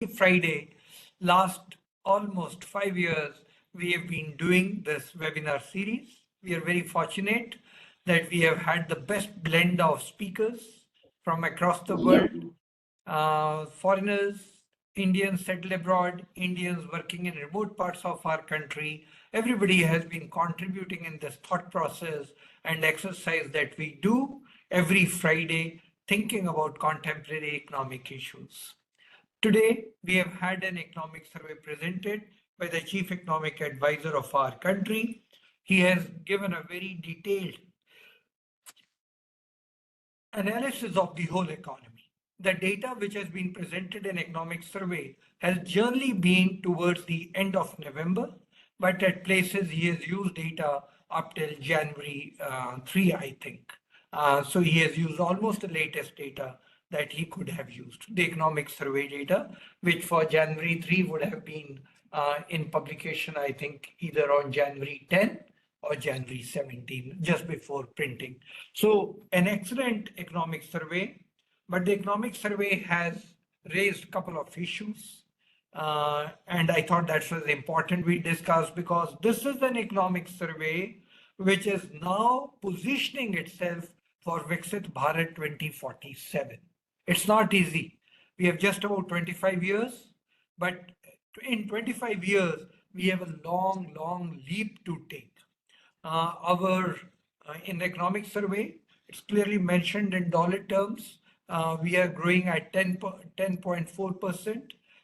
Friday, last almost 5 years, we have been doing this webinar series. We are very fortunate that we have had the best blend of speakers from across the world, foreigners, Indians settled abroad, Indians working in remote parts of our country. Everybody has been contributing in this thought process and exercise that we do every Friday, thinking about contemporary economic issues. Today, we have had an economic survey presented by the Chief Economic Advisor of our country. He has given a very detailed analysis of the whole economy. The data which has been presented in economic survey has generally been towards the end of November, but at places he has used data up till January 3, I think. So he has used almost the latest data that he could have used, the economic survey data, which for January 3 would have been in publication, I think, either on January 10 or January 17, just before printing. So an excellent economic survey, but the economic survey has raised a couple of issues. And I thought that was important we discuss because this is an economic survey which is now positioning itself for Viksit Bharat 2047. It's not easy. We have just about 25 years, but in 25 years, we have a long leap to take. In the economic survey, it's clearly mentioned in dollar terms. We are growing at 10.4%.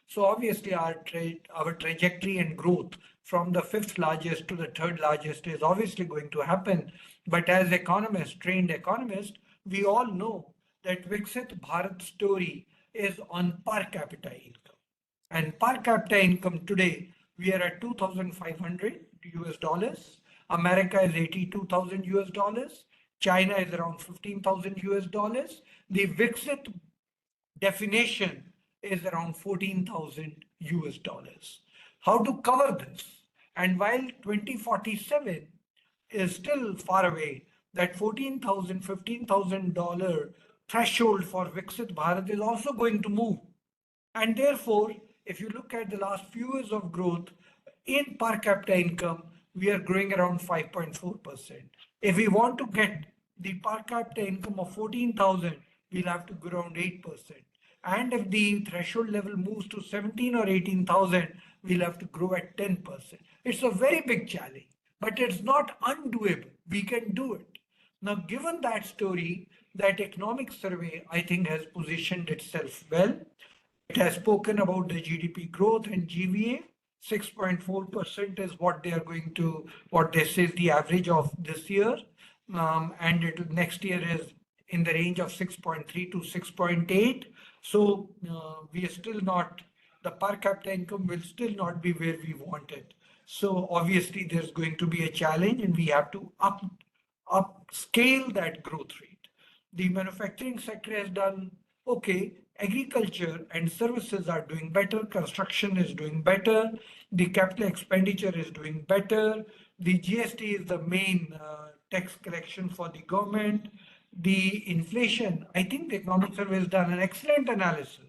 So obviously our trajectory and growth from the fifth largest to the third largest is obviously going to happen. But as economists, trained economists, we all know that Viksit Bharat story is on per capita income. And per capita income today, we are at 2,500 US dollars. America is 82,000 US dollars. China is around 15,000 US dollars. The Viksit definition is around 14,000 US dollars. How to cover this? And while 2047 is still far away, that $14,000, $15,000 threshold for Viksit Bharat is also going to move. And therefore, if you look at the last few years of growth in per capita income, we are growing around 5.4%. If we want to get the per capita income of 14,000, we'll have to grow around 8%. And if the threshold level moves to 17 or 18,000, we'll have to grow at 10%. It's a very big challenge, but it's not undoable. We can do it. Now, given that story, that economic survey, I think, has positioned itself well. It has spoken about the GDP growth and GVA. 6.4% is what they are going to, what they say is the average of this year. And next year is in the range of 6.3 to 6.8. So we are still not, the per capita income will still not be where we want it. So obviously there's going to be a challenge and we have to upscale that growth rate. The manufacturing sector has done okay. Agriculture and services are doing better. Construction is doing better. The capital expenditure is doing better. The GST is the main tax collection for the government. The inflation, I think the economic survey has done an excellent analysis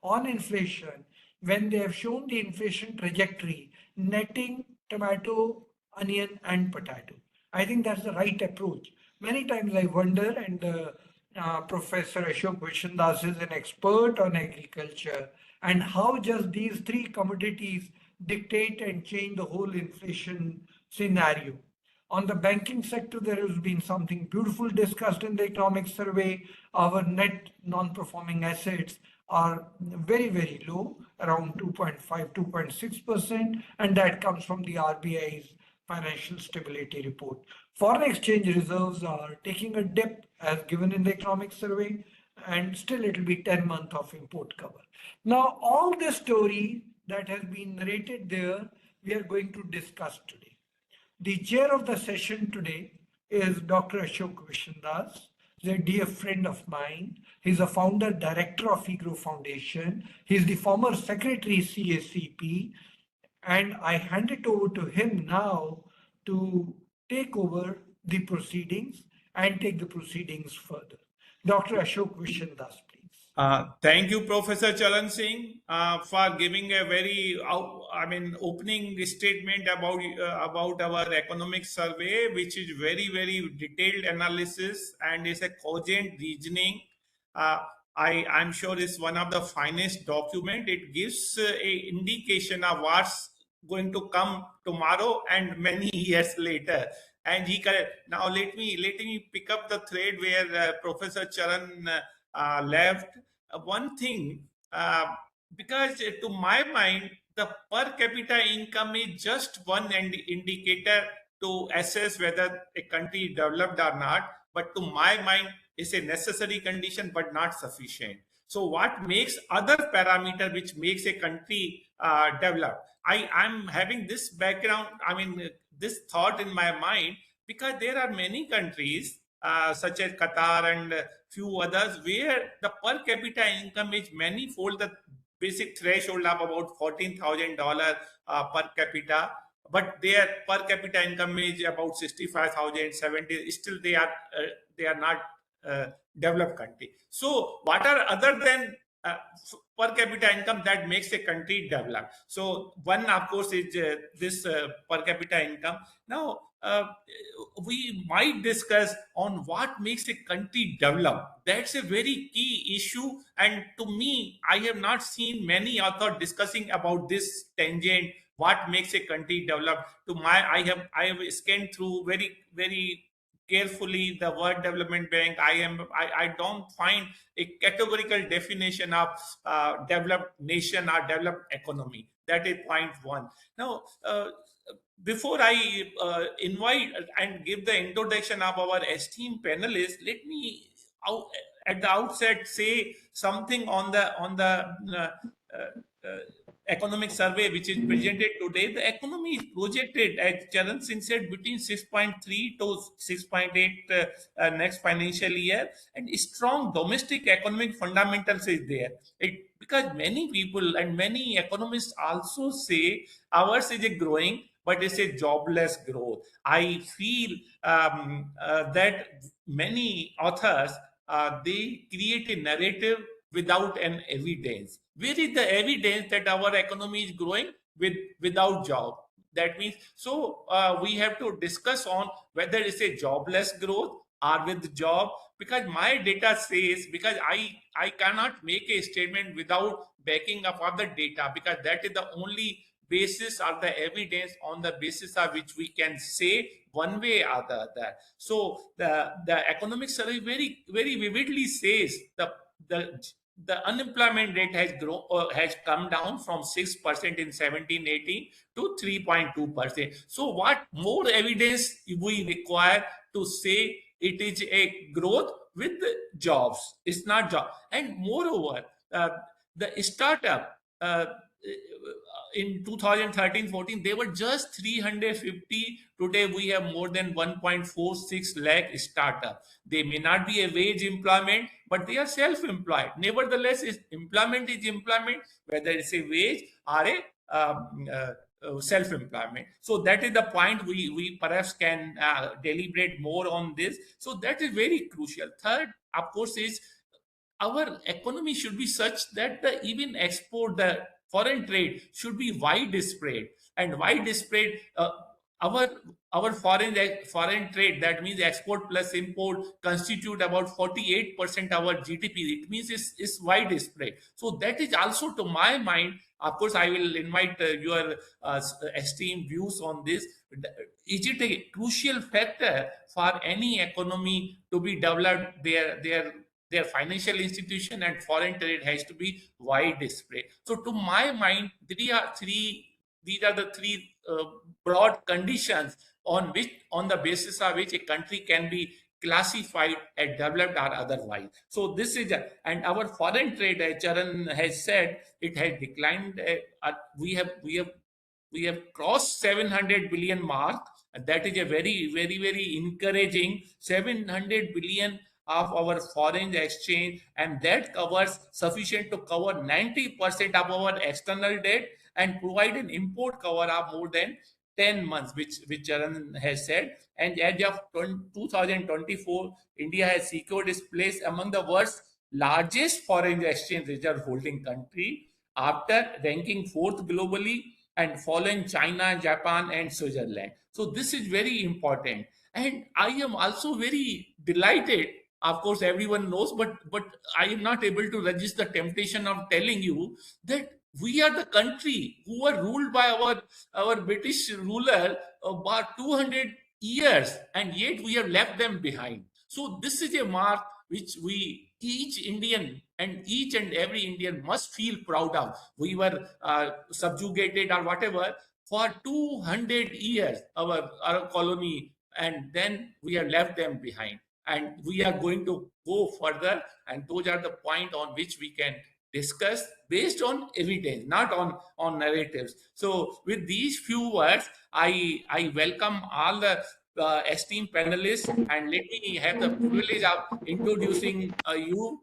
on inflation when they have shown the inflation trajectory, netting tomato, onion, and potato. I think that's the right approach. Many times I wonder, and Professor Ashok Vishandass is an expert on agriculture, and how just these three commodities dictate and change the whole inflation scenario. On the banking sector, there has been something beautiful discussed in the economic survey. Our net non-performing assets are very low, around 2.5, 2.6%, and that comes from the RBI's financial stability report. Foreign exchange reserves are taking a dip as given in the economic survey, and still it will be 10 months of import cover. Now, all this story that has been narrated there, we are going to discuss today. The chair of the session today is Dr. Ashok Vishandass. He's a dear friend of mine. He's a founder director of EGROW Foundation. He's the former secretary CACP. And I hand it over to him now to take over the proceedings and take the proceedings further. Dr. Ashok Vishandass, please. Thank you, Professor Charan Singh, for giving a very, opening statement about our economic survey, which is very, very detailed analysis and is a cogent reasoning. Uh, I'm sure it's one of the finest document. It gives a indication of what's going to come tomorrow and many years later. And he correct. Now let me pick up the thread where Professor Charan left one thing, because to my mind the per capita income is just one indicator to assess whether a country is developed or not, but to my mind is a necessary condition but not sufficient. So what makes other parameter which makes a country developed? I'm having this background, this thought in my mind, because there are many countries such as Qatar and few others where the per capita income is manifold the basic threshold of about $14,000 per capita, but their per capita income is about 65,000, 70. Still they are not uh, developed country. So what are other than uh, per capita income that makes a country developed? So one of course is this per capita income. Now we might discuss on what makes a country develop. That's a very key issue, and to me I have not seen many authors discussing about this tangent, what makes a country develop. To my I have scanned through very, very carefully the word development bank. I don't find a categorical definition of developed nation or developed economy. That is point one. Now before I invite and give the introduction of our esteemed panelists, let me out, at the outset say something on the economic survey which is presented today. The economy is projected, as Charan Singh said, between 6.3 to 6.8 next financial year, and strong domestic economic fundamentals is there. Because many people and many economists also say ours is a growing, but it's a jobless growth. I feel that many authors they create a narrative without an evidence. Where is the evidence that our economy is growing without job? That means so we have to discuss on whether it's a jobless growth or with job. Because my data says, because I cannot make a statement without backing up of the data, because that is the only basis or the evidence on the basis of which we can say one way or the other. So the economic survey very, very vividly says the the unemployment rate has come down from 6% in 1718 to 3.2%. So what more evidence we require to say it is a growth with jobs? It's not job. And moreover, the startup in 2013-14 they were just 350. Today we have more than 1.46 lakh startup. They may not be a wage employment, but they are self-employed. Nevertheless, employment is employment, whether it's a wage or a self-employment. So that is the point we perhaps can deliberate more on this. So that is very crucial. Third, of course, is our economy should be such that the even export, the foreign trade should be widespread. And widespread, our our foreign trade, that means export plus import, constitute about 48% our GDP. It means it's widespread. So that is also, to my mind, of course I will invite your esteemed views on this. Is it a crucial factor for any economy to be developed? Their financial institution and foreign trade has to be widespread. So to my mind, these are the three broad conditions on the basis of which a country can be classified as developed or otherwise. So this is and our foreign trade, as Charan has said, it has declined. We have crossed 700 billion mark, and that is a very, very, very encouraging. 700 billion of our foreign exchange, and that covers sufficient to cover 90% of our external debt and provide an import cover of more than 10 months, which Charan has said. And as of 2024, India has secured its place among the world's largest foreign exchange reserve holding country after ranking fourth globally and following China, Japan, and Switzerland. So this is very important. And I am also very delighted. Of course, everyone knows, but I am not able to resist the temptation of telling you that we are the country who were ruled by our British ruler about 200 years, and yet we have left them behind. So this is a mark which we each Indian and each and every Indian must feel proud of. We were subjugated or whatever for 200 years, our colony, and then we have left them behind. And we are going to go further, and those are the point on which we can discuss based on evidence, not on narratives. So with these few words, I welcome all the esteemed panelists, and let me have the privilege of introducing you.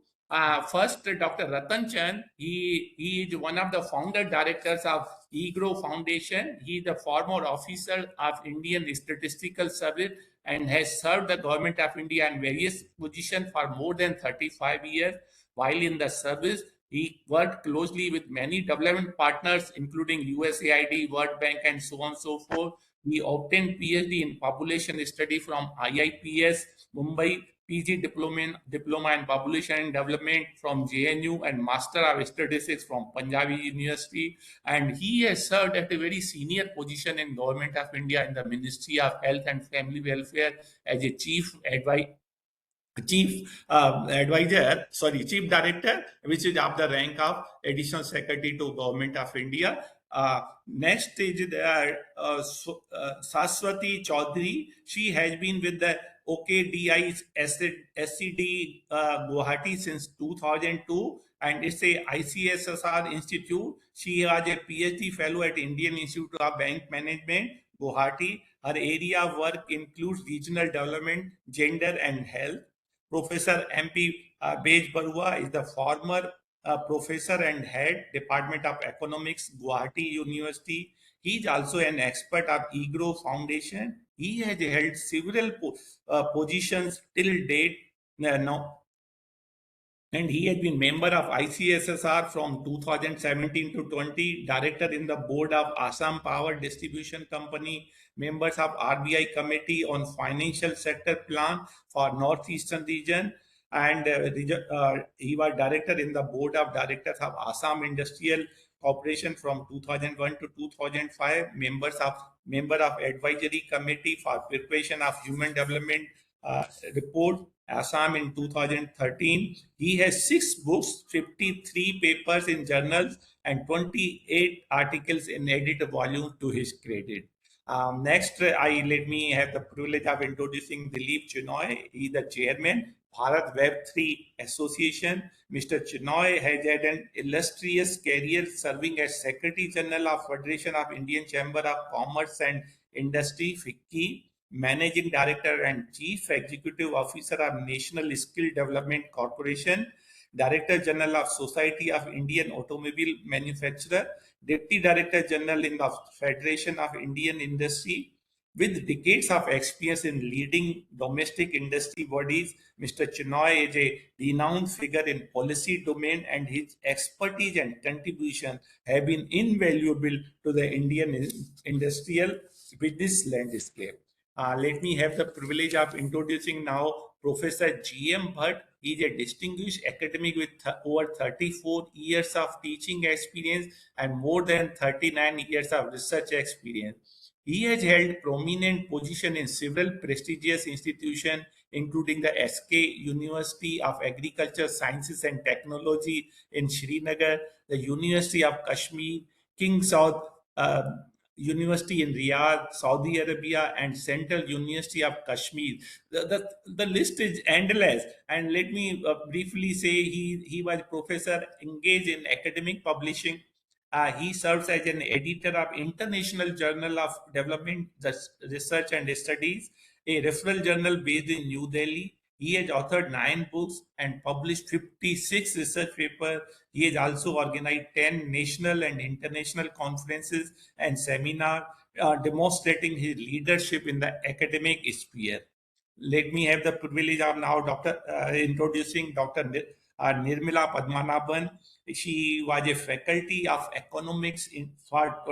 First, Dr. Rattan Chand. He is one of the founder directors of EGROW Foundation. He is the former officer of Indian Statistical Service and has served the government of India in various positions for more than 35 years. While in the service, he worked closely with many development partners, including USAID, World Bank, and so on and so forth. He obtained PhD in population study from IIPS, Mumbai, PG diploma in population and development from JNU, and Master of Statistics from Punjab University. And he has served at a very senior position in Government of India in the Ministry of Health and Family Welfare as a chief director, which is of the rank of additional secretary to Government of India. Next is Saswati Choudhury. She has been with the OKDI SCD Guwahati since 2002, and it's a ICSSR institute. She was a PhD fellow at Indian Institute of Bank Management, Guwahati. Her area of work includes regional development, gender, and health. Professor MP Bezbaruah is the former professor and head Department of Economics, Guwahati University. He is also an expert of EGROW Foundation. He has held several positions till date. Now, and he has been member of ICSSR from 2017 to 20, director in the board of Assam Power Distribution Company, members of RBI Committee on Financial Sector Plan for Northeastern region, and he was director in the board of directors of Assam Industrial Corporation from 2001 to 2005, member of advisory committee for preparation of human development report Assam in 2013. He has 6 books, 53 papers in journals, and 28 articles in edited volumes to his credit. Next, let me have the privilege of introducing Dilip Chenoy. He is the chairman, Bharat Web3 Association. Mr. Chenoy has had an illustrious career serving as Secretary General of Federation of Indian Chamber of Commerce and Industry, FICCI, Managing Director and Chief Executive Officer of National Skill Development Corporation, Director General of Society of Indian Automobile Manufacturer, Deputy Director General in the Federation of Indian Industry. With decades of experience in leading domestic industry bodies, Mr. Chenoy is a renowned figure in policy domain, and his expertise and contribution have been invaluable to the Indian industrial business landscape. Let me have the privilege of introducing now Professor G.M. Bhat. He is a distinguished academic with over 34 years of teaching experience and more than 39 years of research experience. He has held prominent position in several prestigious institutions, including the SK University of Agriculture, Sciences and Technology in Srinagar, the University of Kashmir, King Saud University in Riyadh, Saudi Arabia, and Central University of Kashmir. The list is endless. And let me briefly say he was professor engaged in academic publishing. He serves as an editor of International Journal of Development Research and Studies, a referral journal based in New Delhi. He has authored 9 books and published 56 research papers. He has also organized 10 national and international conferences and seminars, demonstrating his leadership in the academic sphere. Let me have the privilege of now introducing Dr. Nirmala Padmanabhan. She was a faculty of economics in for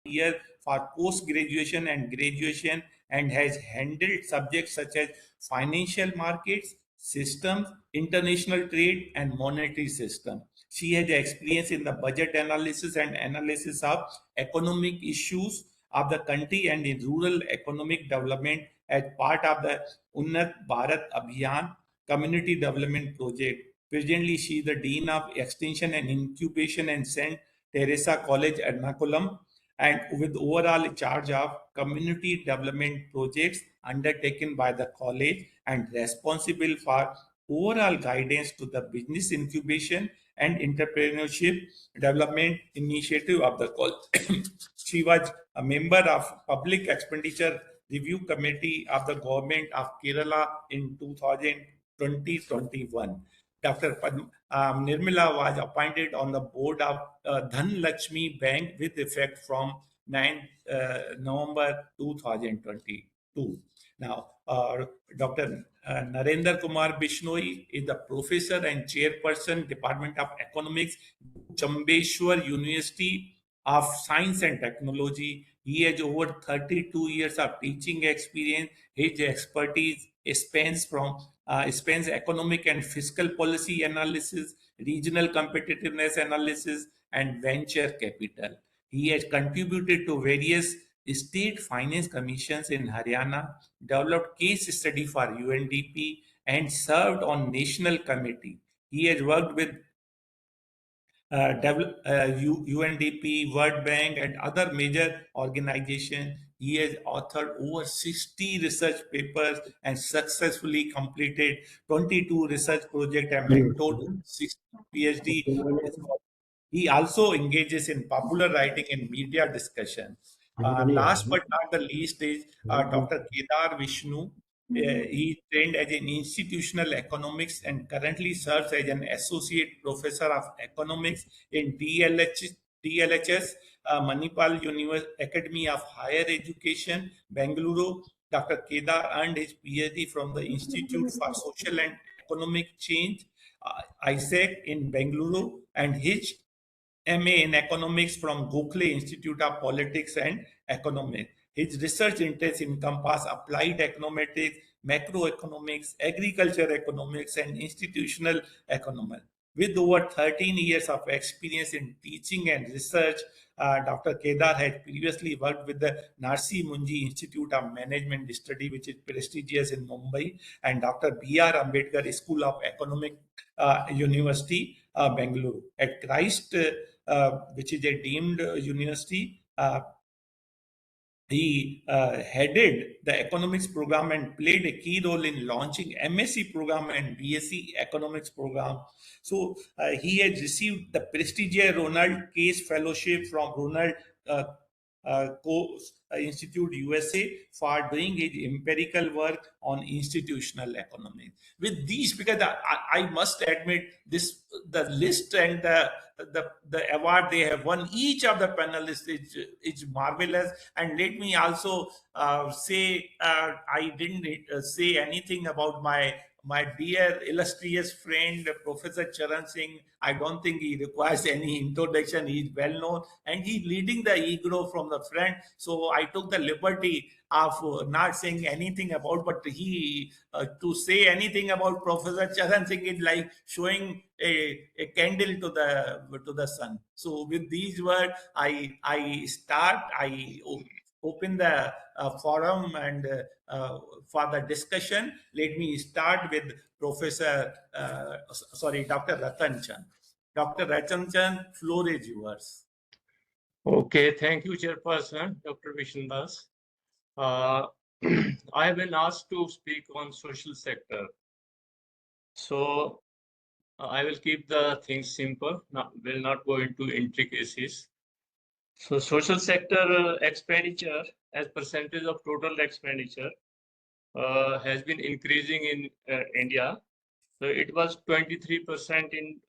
year for post graduation and graduation, and has handled subjects such as financial markets, systems, international trade, and monetary system. She has experience in the budget analysis and analysis of economic issues of the country and in rural economic development as part of the Unnat Bharat Abhiyan community development project. Presently, she is the Dean of Extension and Incubation at St. Teresa College, Ernakulam, and with overall charge of community development projects undertaken by the college and responsible for overall guidance to the business incubation and entrepreneurship development initiative of the college. She was a member of Public Expenditure Review Committee of the Government of Kerala in 2020-21. Dr. Nirmala was appointed on the board of Dhan Lakshmi Bank with effect from 9 November 2022. Now, Dr. Narendra Kumar Bishnoi is the professor and chairperson, Department of Economics, Chambeshwar University of Science and Technology. He has over 32 years of teaching experience. His expertise spans economic and fiscal policy analysis, regional competitiveness analysis, and venture capital. He has contributed to various state finance commissions in Haryana, developed case study for UNDP, and served on national committee. He has worked with UNDP, World Bank, and other major organizations. He has authored over 60 research papers and successfully completed 22 research projects and mentored 60 PhD. He also engages in popular writing and media discussion. Last but not the least is Dr. Kedar Vishnu. He trained as an institutional economics and currently serves as an associate professor of economics in DLHS, Manipal Academy of Higher Education, Bengaluru. Dr. Kedar earned his PhD from the Institute for Social and Economic Change, ISEC, in Bengaluru, and his MA in Economics from Gokhale Institute of Politics and Economics. His research interests encompass applied econometrics, macroeconomics, agriculture economics, and institutional economics. With over 13 years of experience in teaching and research, Dr. Kedar had previously worked with the Narsi Munji Institute of Management Study, which is prestigious in Mumbai, and Dr. B.R. Ambedkar School of Economic University, Bengaluru. At Christ, which is a deemed university, he headed the economics program and played a key role in launching MSc program and BSc economics program. So he had received the prestigious Ronald Case Fellowship from Ronald uh, Institute USA for doing his empirical work on institutional economics. With these, because I must admit this, the list and the award they have won, each of the panelists is marvelous. And let me also say, I didn't say anything about my dear illustrious friend Professor Charan Singh. I don't think he requires any introduction. He is well known and he's leading the EGROW from the front. So I took the liberty of not saying anything about, but he to say anything about Professor Charan Singh is like showing a candle to the sun. So with these words, I open the forum and for the discussion. Let me start with Dr. Rattan Chand. Dr. Rattan Chand, floor is yours. Okay, thank you, Chairperson, Dr. Vishandass. I have been asked to speak on social sector. So I will keep the things simple, will not go into intricacies. So social sector expenditure as percentage of total expenditure has been increasing in India. So it was 23% in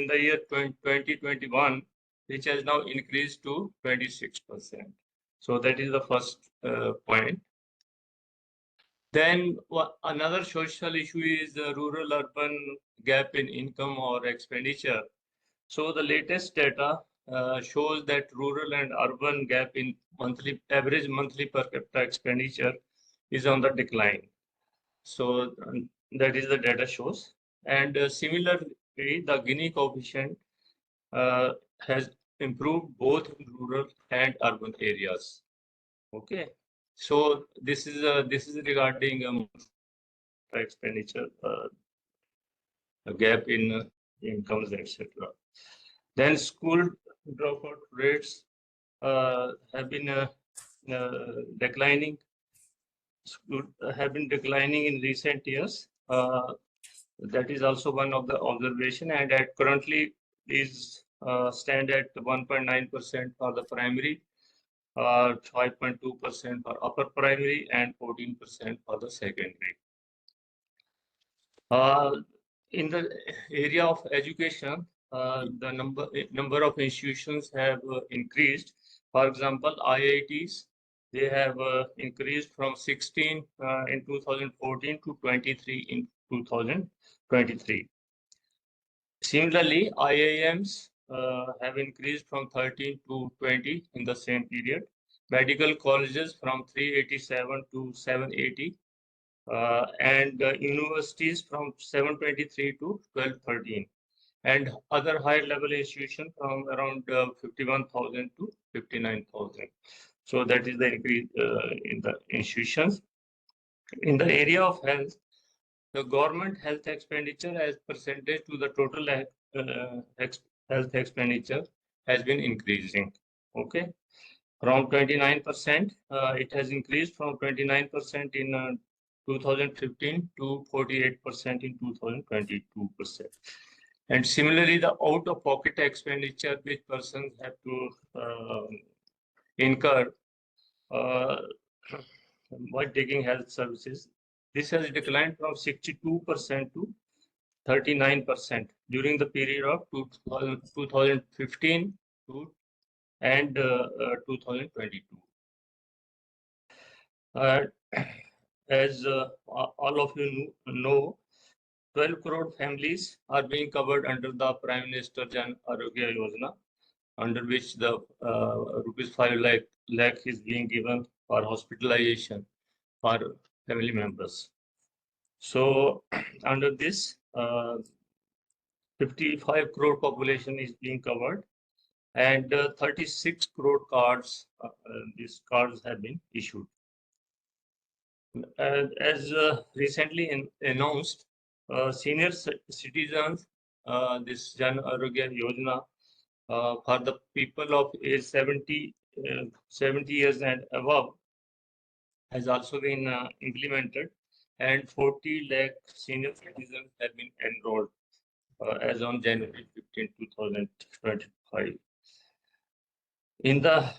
the year 2021, which has now increased to 26%. So that is the first point. Then another social issue is the rural-urban gap in income or expenditure. So the latest data shows that rural and urban gap in average monthly per capita expenditure is on the decline. So that is the data shows. And similarly, the Gini coefficient has improved both in rural and urban areas. Okay, so this is regarding expenditure, a gap in incomes, etc. Then school dropout rates have been declining. Have been declining in recent years. That is also one of the observation, and at currently is stand at 1.9% for the primary, 5.2% for upper primary, and 14% for the secondary. In the area of education, the number of institutions have increased. For example, IITs, they have increased from 16 in 2014 to 23 in 2023. Similarly, IIMs have increased from 13 to 20 in the same period. Medical colleges from 387 to 780. And universities from 723 to 1213, and other higher level institutions from around 51,000 to 59,000. So that is the increase in the institutions. In the area of health, the government health expenditure as percentage to the total health expenditure has been increasing. Okay, from 29%, it has increased from 29% in 2015 to 48% in 2022%. And similarly, the out-of-pocket expenditure which persons have to incur while taking health services, this has declined from 62% to 39% during the period of 2015 to and 2022. As all of you know, 12 crore families are being covered under the Prime Minister Jan Arogya Yojana, under which the rupees 5 lakh is being given for hospitalization for family members. So under this, 55 crore population is being covered, and 36 crore cards, these cards have been issued. As recently announced, senior citizens, this Jan Arogya Yojana for the people of age 70 years and above has also been implemented, and 40 lakh senior citizens have been enrolled as on January 15, 2025. In the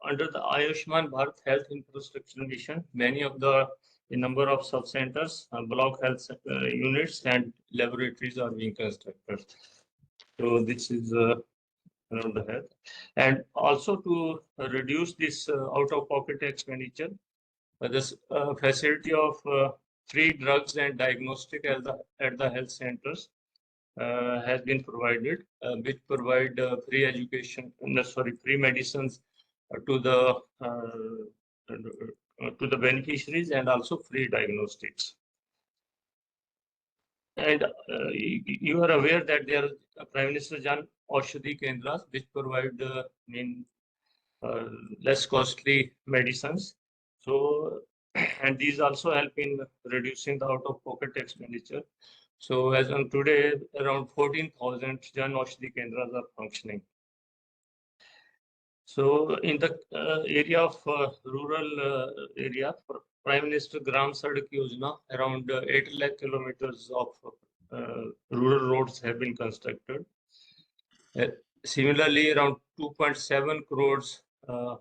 under the Ayushman Bharat Health Infrastructure Mission, many of the number of sub-centers, block health units, and laboratories are being constructed. So this is around the health, and also to reduce this out-of-pocket expenditure, this facility of free drugs and diagnostic at the health centers has been provided, which provide free education, free medicines to the beneficiaries, and also free diagnostics. And you are aware that there are Prime Minister Jan Aushadhi Kendras, which provide less costly medicines. So, and these also help in reducing the out-of-pocket expenditure. So as on today, around 14,000 Jan Aushadhi Kendras are functioning. So in the area of rural area, Prime Minister Gram Sadak Yojana, around 8 lakh kilometers of rural roads have been constructed. Similarly, around 2.7 crores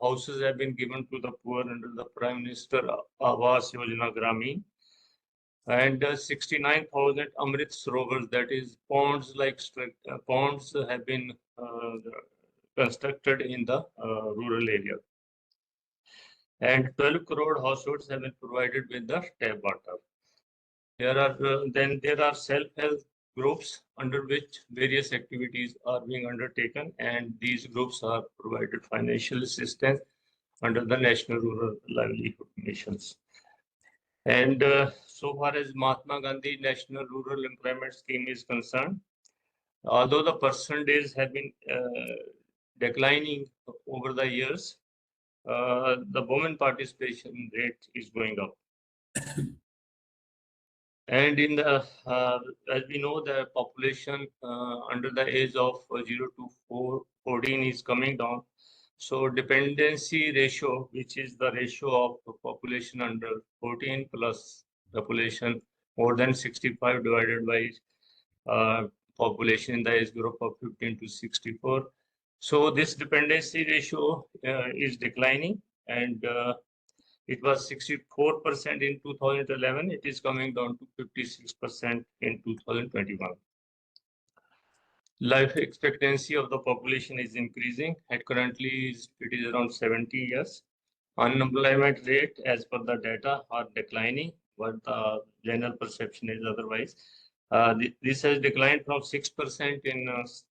houses have been given to the poor under the Prime Minister Awas Yojana Gramin. And 69,000 Amrit Sarovars, that is ponds ponds, have been constructed in the rural area. and 12 crore households have been provided with the tap water. Then there are self-help groups under which various activities are being undertaken, and these groups are provided financial assistance under the National Rural Livelihood Missions. And so far as Mahatma Gandhi National Rural Employment Scheme is concerned, although the percentages have been declining over the years, the women participation rate is going up. And in the as we know, the population under the age of 0 to 14 is coming down. So dependency ratio, which is the ratio of population under 14 plus population more than 65 divided by population in the age group of 15 to 64. So this dependency ratio is declining, and it was 64% in 2011. It is coming down to 56% in 2021. Life expectancy of the population is increasing. At currently, it is around 70 years. Unemployment rate, as per the data, are declining, but the general perception is otherwise. This has declined from 6% in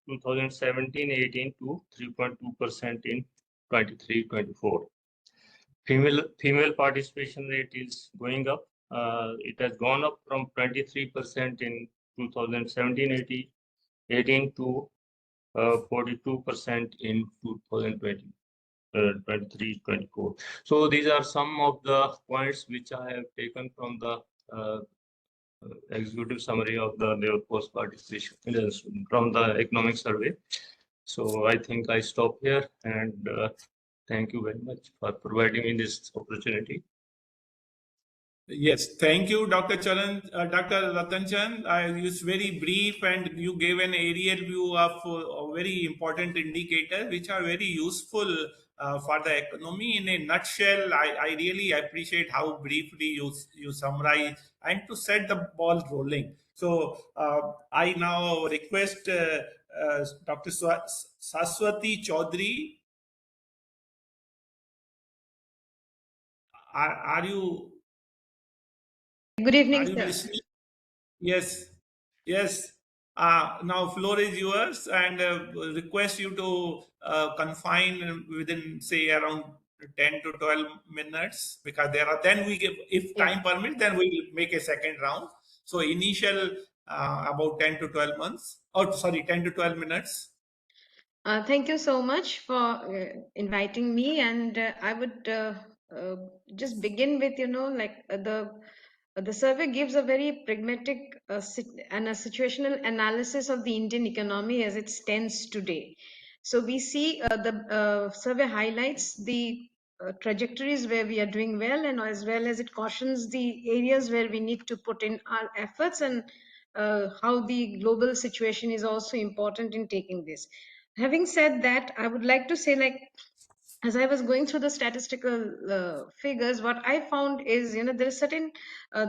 2017-18 to 3.2% in 23-24. Female participation rate is going up. It has gone up from 23% in 2017-18 to 42% in 2023-24. So these are some of the points which I have taken from the executive summary of the labor force participation from the economic survey. So I think I stop here, and thank you very much for providing me this opportunity. Yes, thank you, Dr. Dr. Rattan Chand. It was very brief, and you gave an aerial view of a very important indicator, which are very useful for the economy. In a nutshell, I really appreciate how briefly you summarize and to set the ball rolling. So I now request Dr. Saswati Choudhury. Are you? Good evening, Are you sir. listening? Yes, yes. Now floor is yours, and request you to confine within, say, around 10 to 12 minutes, because there are, then we give, if Yeah. time permits, then we'll make a second round. So initial about 10 to 12 months, or sorry, 10 to 12 minutes. Thank you so much for inviting me, and I would just begin with, the survey gives a very pragmatic and a situational analysis of the Indian economy as it stands today. So we see the survey highlights the trajectories where we are doing well, and as well as it cautions the areas where we need to put in our efforts, and how the global situation is also important in taking this. Having said that, I would like to say, as I was going through the statistical figures, what I found is, there is certain,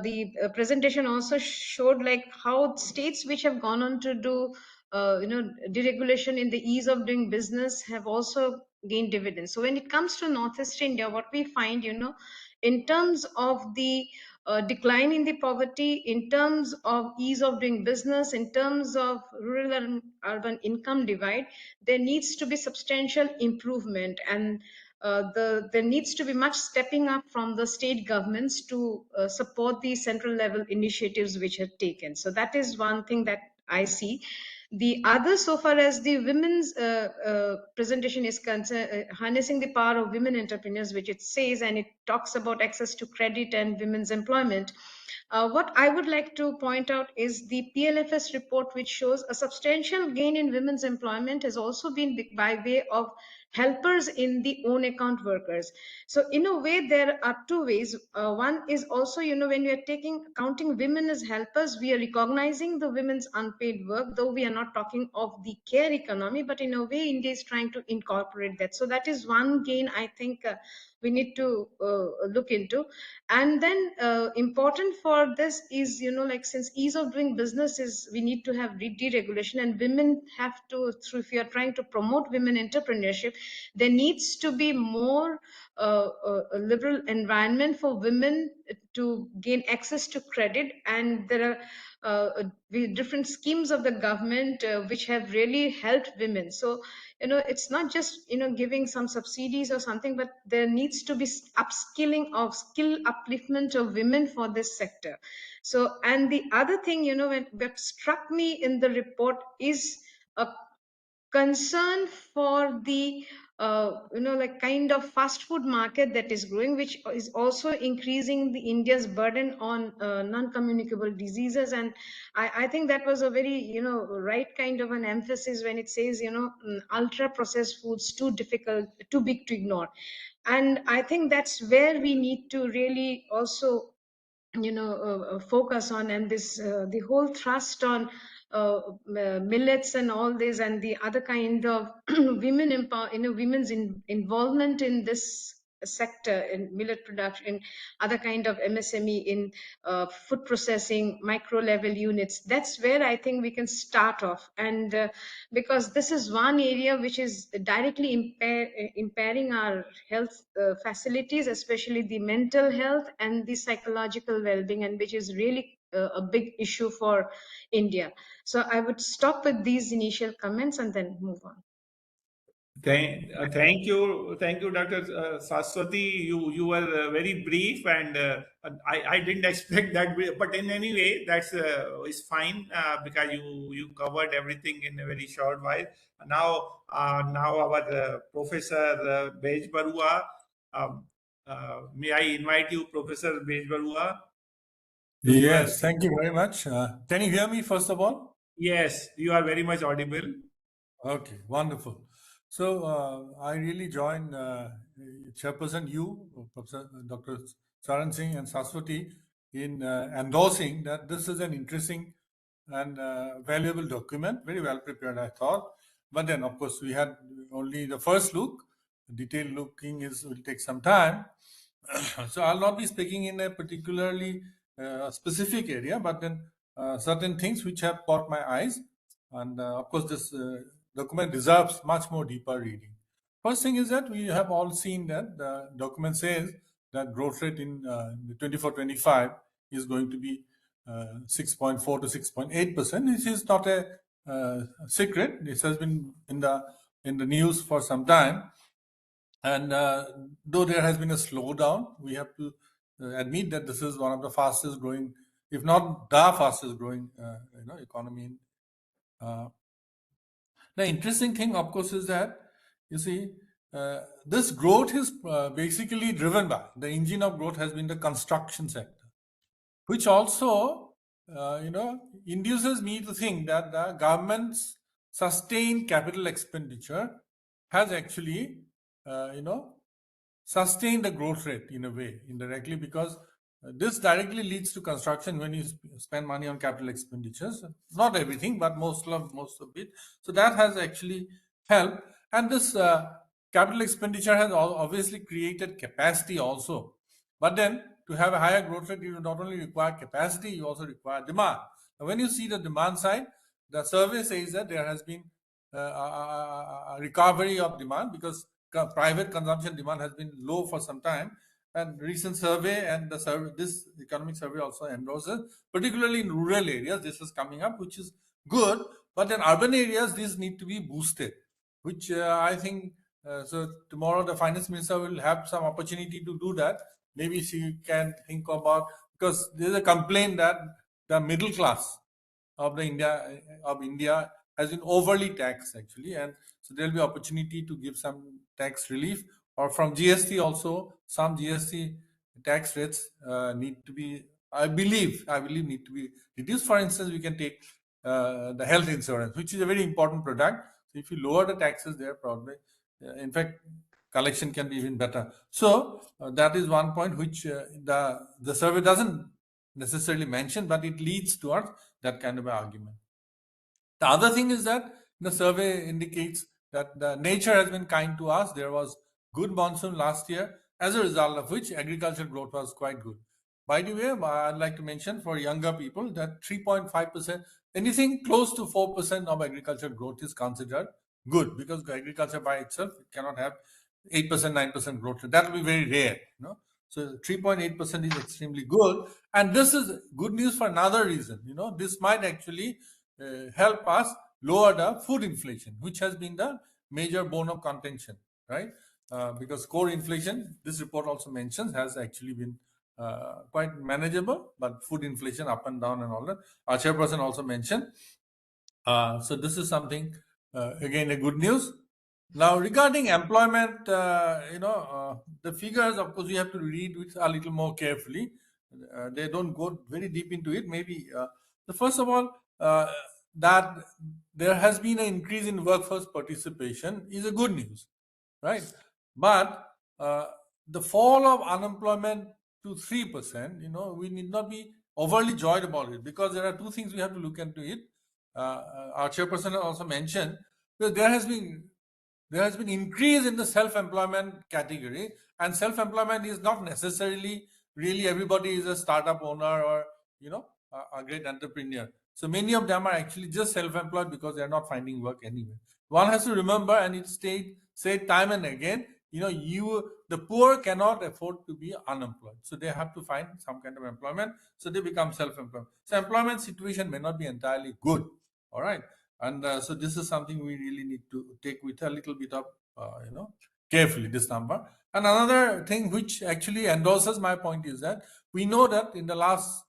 the presentation also showed how states which have gone on to do, deregulation in the ease of doing business have also gained dividends. So when it comes to Northeast India, what we find, in terms of the decline in the poverty, in terms of ease of doing business, in terms of rural and urban income divide, there needs to be substantial improvement, and there needs to be much stepping up from the state governments to support the central level initiatives which are taken. So that is one thing that I see. The other, so far as the women's presentation is concerned, harnessing the power of women entrepreneurs, which it says, and it talks about access to credit and women's employment. What I would like to point out is the PLFS report, which shows a substantial gain in women's employment has also been by way of helpers in the own account workers. So in a way, there are two ways. One is also, when we are counting women as helpers, we are recognizing the women's unpaid work, though we are not talking of the care economy, but in a way, India is trying to incorporate that. So that is one gain I think we need to look into. And then important for this is, like, since ease of doing business is, we need to have deregulation, and women have to, through, if you are trying to promote women entrepreneurship, there needs to be more a liberal environment for women to gain access to credit. And there are different schemes of the government which have really helped women. So it's not just giving some subsidies or something, but there needs to be upskilling of skill upliftment of women for this sector. So, and the other thing, what struck me in the report is a concern for the like kind of fast food market that is growing, which is also increasing the India's burden on non-communicable diseases. And I think that was a very right kind of an emphasis when it says ultra processed foods too difficult, too big to ignore. And I think that's where we need to really also focus on. And this the whole thrust on millets and all this, and the other kind of women's involvement in this sector, in millet production, other kind of MSME, in food processing, micro level units. That's where I think we can start off. And because this is one area which is directly impairing our health facilities, especially the mental health and the psychological well-being, and which is really a big issue for India. So I would stop with these initial comments and then move on. Thank you, Dr. Saswati. You were very brief, and I didn't expect that, but in any way, that's is fine because you covered everything in a very short while. Now our Professor Bezbaruah. May I invite you, Professor Bezbaruah? Yes, thank you very much. Can you hear me first of all? Yes, you are very much audible. Okay, wonderful. So I really join Chairperson you, Professor Dr. Charan Singh and Saswati, in endorsing that this is an interesting and valuable document, very well prepared, I thought. But then, of course, we had only the first look. Detailed looking will take some time. So I'll not be speaking in a particularly specific area, but then certain things which have caught my eyes. And of course, this document deserves much more deeper reading. First thing is that we have all seen that the document says that growth rate in the 24-25 is going to be 6.4 to 6.8%. This is not a secret. This has been in the news for some time. And though there has been a slowdown, we have to admit that this is one of the fastest growing, if not the fastest growing, economy. The interesting thing, of course, is that you see this growth is basically driven by the engine of growth has been the construction sector, which also induces me to think that the government's sustained capital expenditure has actually sustain the growth rate in a way, indirectly, because this directly leads to construction when you spend money on capital expenditures. Not everything, but most of it. So that has actually helped. And this capital expenditure has obviously created capacity also. But then to have a higher growth rate, you not only require capacity, you also require demand. Now, when you see the demand side, the survey says that there has been a recovery of demand because private consumption demand has been low for some time, and recent survey and this economic survey also endorses, particularly in rural areas, this is coming up, which is good. But in urban areas, these need to be boosted, which I think so. Tomorrow, the finance minister will have some opportunity to do that. Maybe she can think about, because there is a complaint that the middle class of India has been overly taxed actually, and so there will be opportunity to give some tax relief, or from GST also. Some GST tax rates need to be, I believe need to be reduced. For instance, we can take the health insurance, which is a very important product. So if you lower the taxes there, probably in fact collection can be even better. So that is one point which the survey doesn't necessarily mention, but it leads towards that kind of an argument. The other thing is that the survey indicates that the nature has been kind to us. There was good monsoon last year, as a result of which agricultural growth was quite good. By the way, I'd like to mention for younger people that 3.5%, anything close to 4% of agricultural growth is considered good, because agriculture by itself it cannot have 8%, 9% growth. That will be very rare. So 3.8% is extremely good, and this is good news for another reason. This might actually help us lower the food inflation, which has been the major bone of contention, right? Because core inflation, this report also mentions, has actually been quite manageable, but food inflation up and down and all that. Our chairperson also mentioned. So this is something, again, a good news. Now, regarding employment, the figures, of course, we have to read with a little more carefully. They don't go very deep into it. Maybe, the first of all, that there has been an increase in workforce participation is a good news, right? But the fall of unemployment to 3%, we need not be overly joyed about it, because there are two things we have to look into it. Our chairperson also mentioned that there has been increase in the self-employment category, and self-employment is not necessarily really everybody is a startup owner or a great entrepreneur. So many of them are actually just self-employed because they are not finding work anywhere. One has to remember, and it's said time and again, the poor cannot afford to be unemployed, so they have to find some kind of employment, so they become self-employed. So employment situation may not be entirely good. All right. And so this is something we really need to take with a little bit of, carefully, this number. And another thing which actually endorses my point is that we know that in the last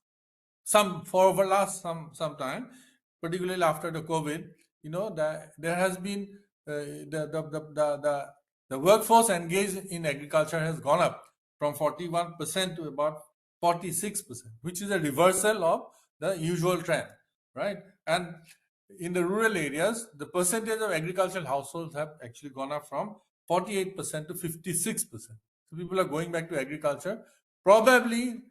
some time, particularly after the COVID, there has been the workforce engaged in agriculture has gone up from 41% to about 46%, which is a reversal of the usual trend, right? And in the rural areas, the percentage of agricultural households have actually gone up from 48% to 56%. So people are going back to agriculture, probably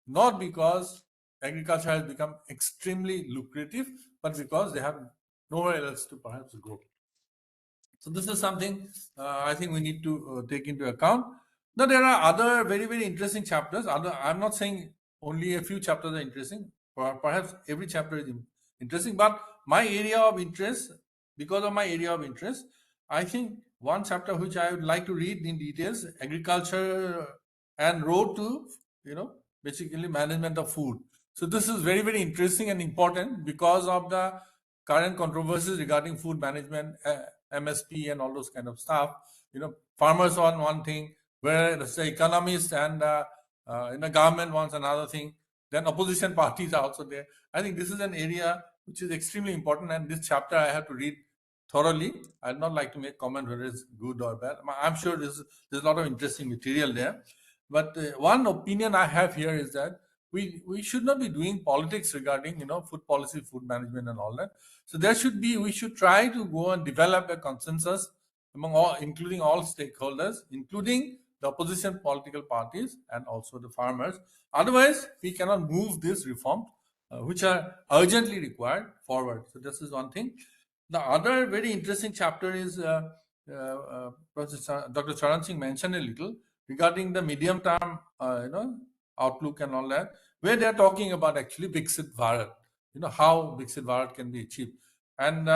not because agriculture has become extremely lucrative, but because they have nowhere else to perhaps grow. So this is something I think we need to take into account. Now, there are other very, very interesting chapters. I'm not saying only a few chapters are interesting, or perhaps every chapter is interesting, but my area of interest, because of my area of interest, I think one chapter which I would like to read in details, agriculture and road to, basically management of food. So this is very, very interesting and important because of the current controversies regarding food management, MSP and all those kind of stuff. Farmers want one thing, whereas the economists and the government wants another thing. Then opposition parties are also there. I think this is an area which is extremely important, and this chapter I have to read thoroughly. I'd not like to make comment whether it's good or bad. I'm sure there's a lot of interesting material there. But one opinion I have here is that we should not be doing politics regarding food policy, food management, and all that. So we should try to go and develop a consensus among all, including all stakeholders, including the opposition political parties and also the farmers. Otherwise, we cannot move these reforms, which are urgently required, forward. So this is one thing. The other very interesting chapter is Professor Dr. Charan Singh mentioned a little regarding the medium term, outlook and all that, where they are talking about actually Viksit Bharat, how Viksit Bharat can be achieved. And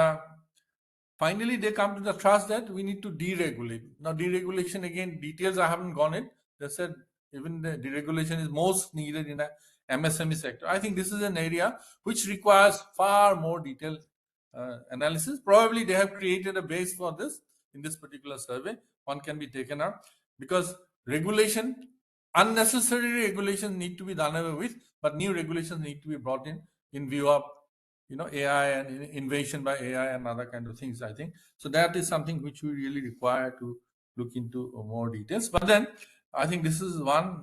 finally, they come to the trust that we need to deregulate. Now, deregulation, again, details I haven't gone in. They said even the deregulation is most needed in the MSME sector. I think this is an area which requires far more detailed analysis. Probably they have created a base for this in this particular survey. One can be taken up because unnecessary regulations need to be done away with, but new regulations need to be brought in view of AI and invasion by AI and other kind of things, I think. So that is something which we really require to look into more details. But then I think this is one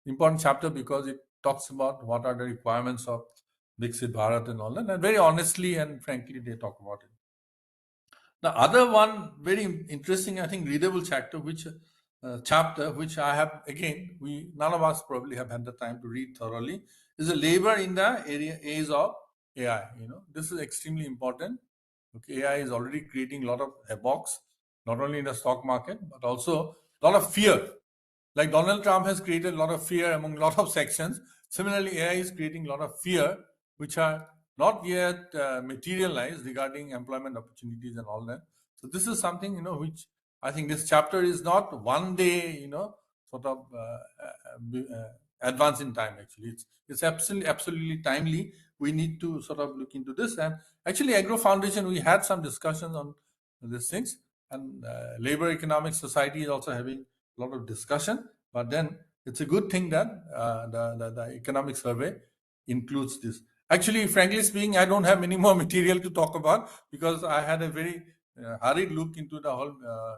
important chapter because it talks about what are the requirements of Viksit Bharat and all that, and very honestly and frankly they talk about it. The other one very interesting, I think, readable chapter, which I have, again, none of us probably have had the time to read thoroughly, is a labor in the age of AI. This is extremely important. Okay, AI is already creating a lot of havoc, not only in the stock market, but also a lot of fear. Like Donald Trump has created a lot of fear among a lot of sections. Similarly, AI is creating a lot of fear, which are not yet materialized regarding employment opportunities and all that. So this is something, which I think this chapter is not one day, sort of advance in time. Actually, it's absolutely timely. We need to sort of look into this. And actually, Agro Foundation, we had some discussions on these things, and Labor Economic Society is also having a lot of discussion. But then it's a good thing that the economic survey includes this. Actually, frankly speaking, I don't have any more material to talk about because I had a very hurried look into the whole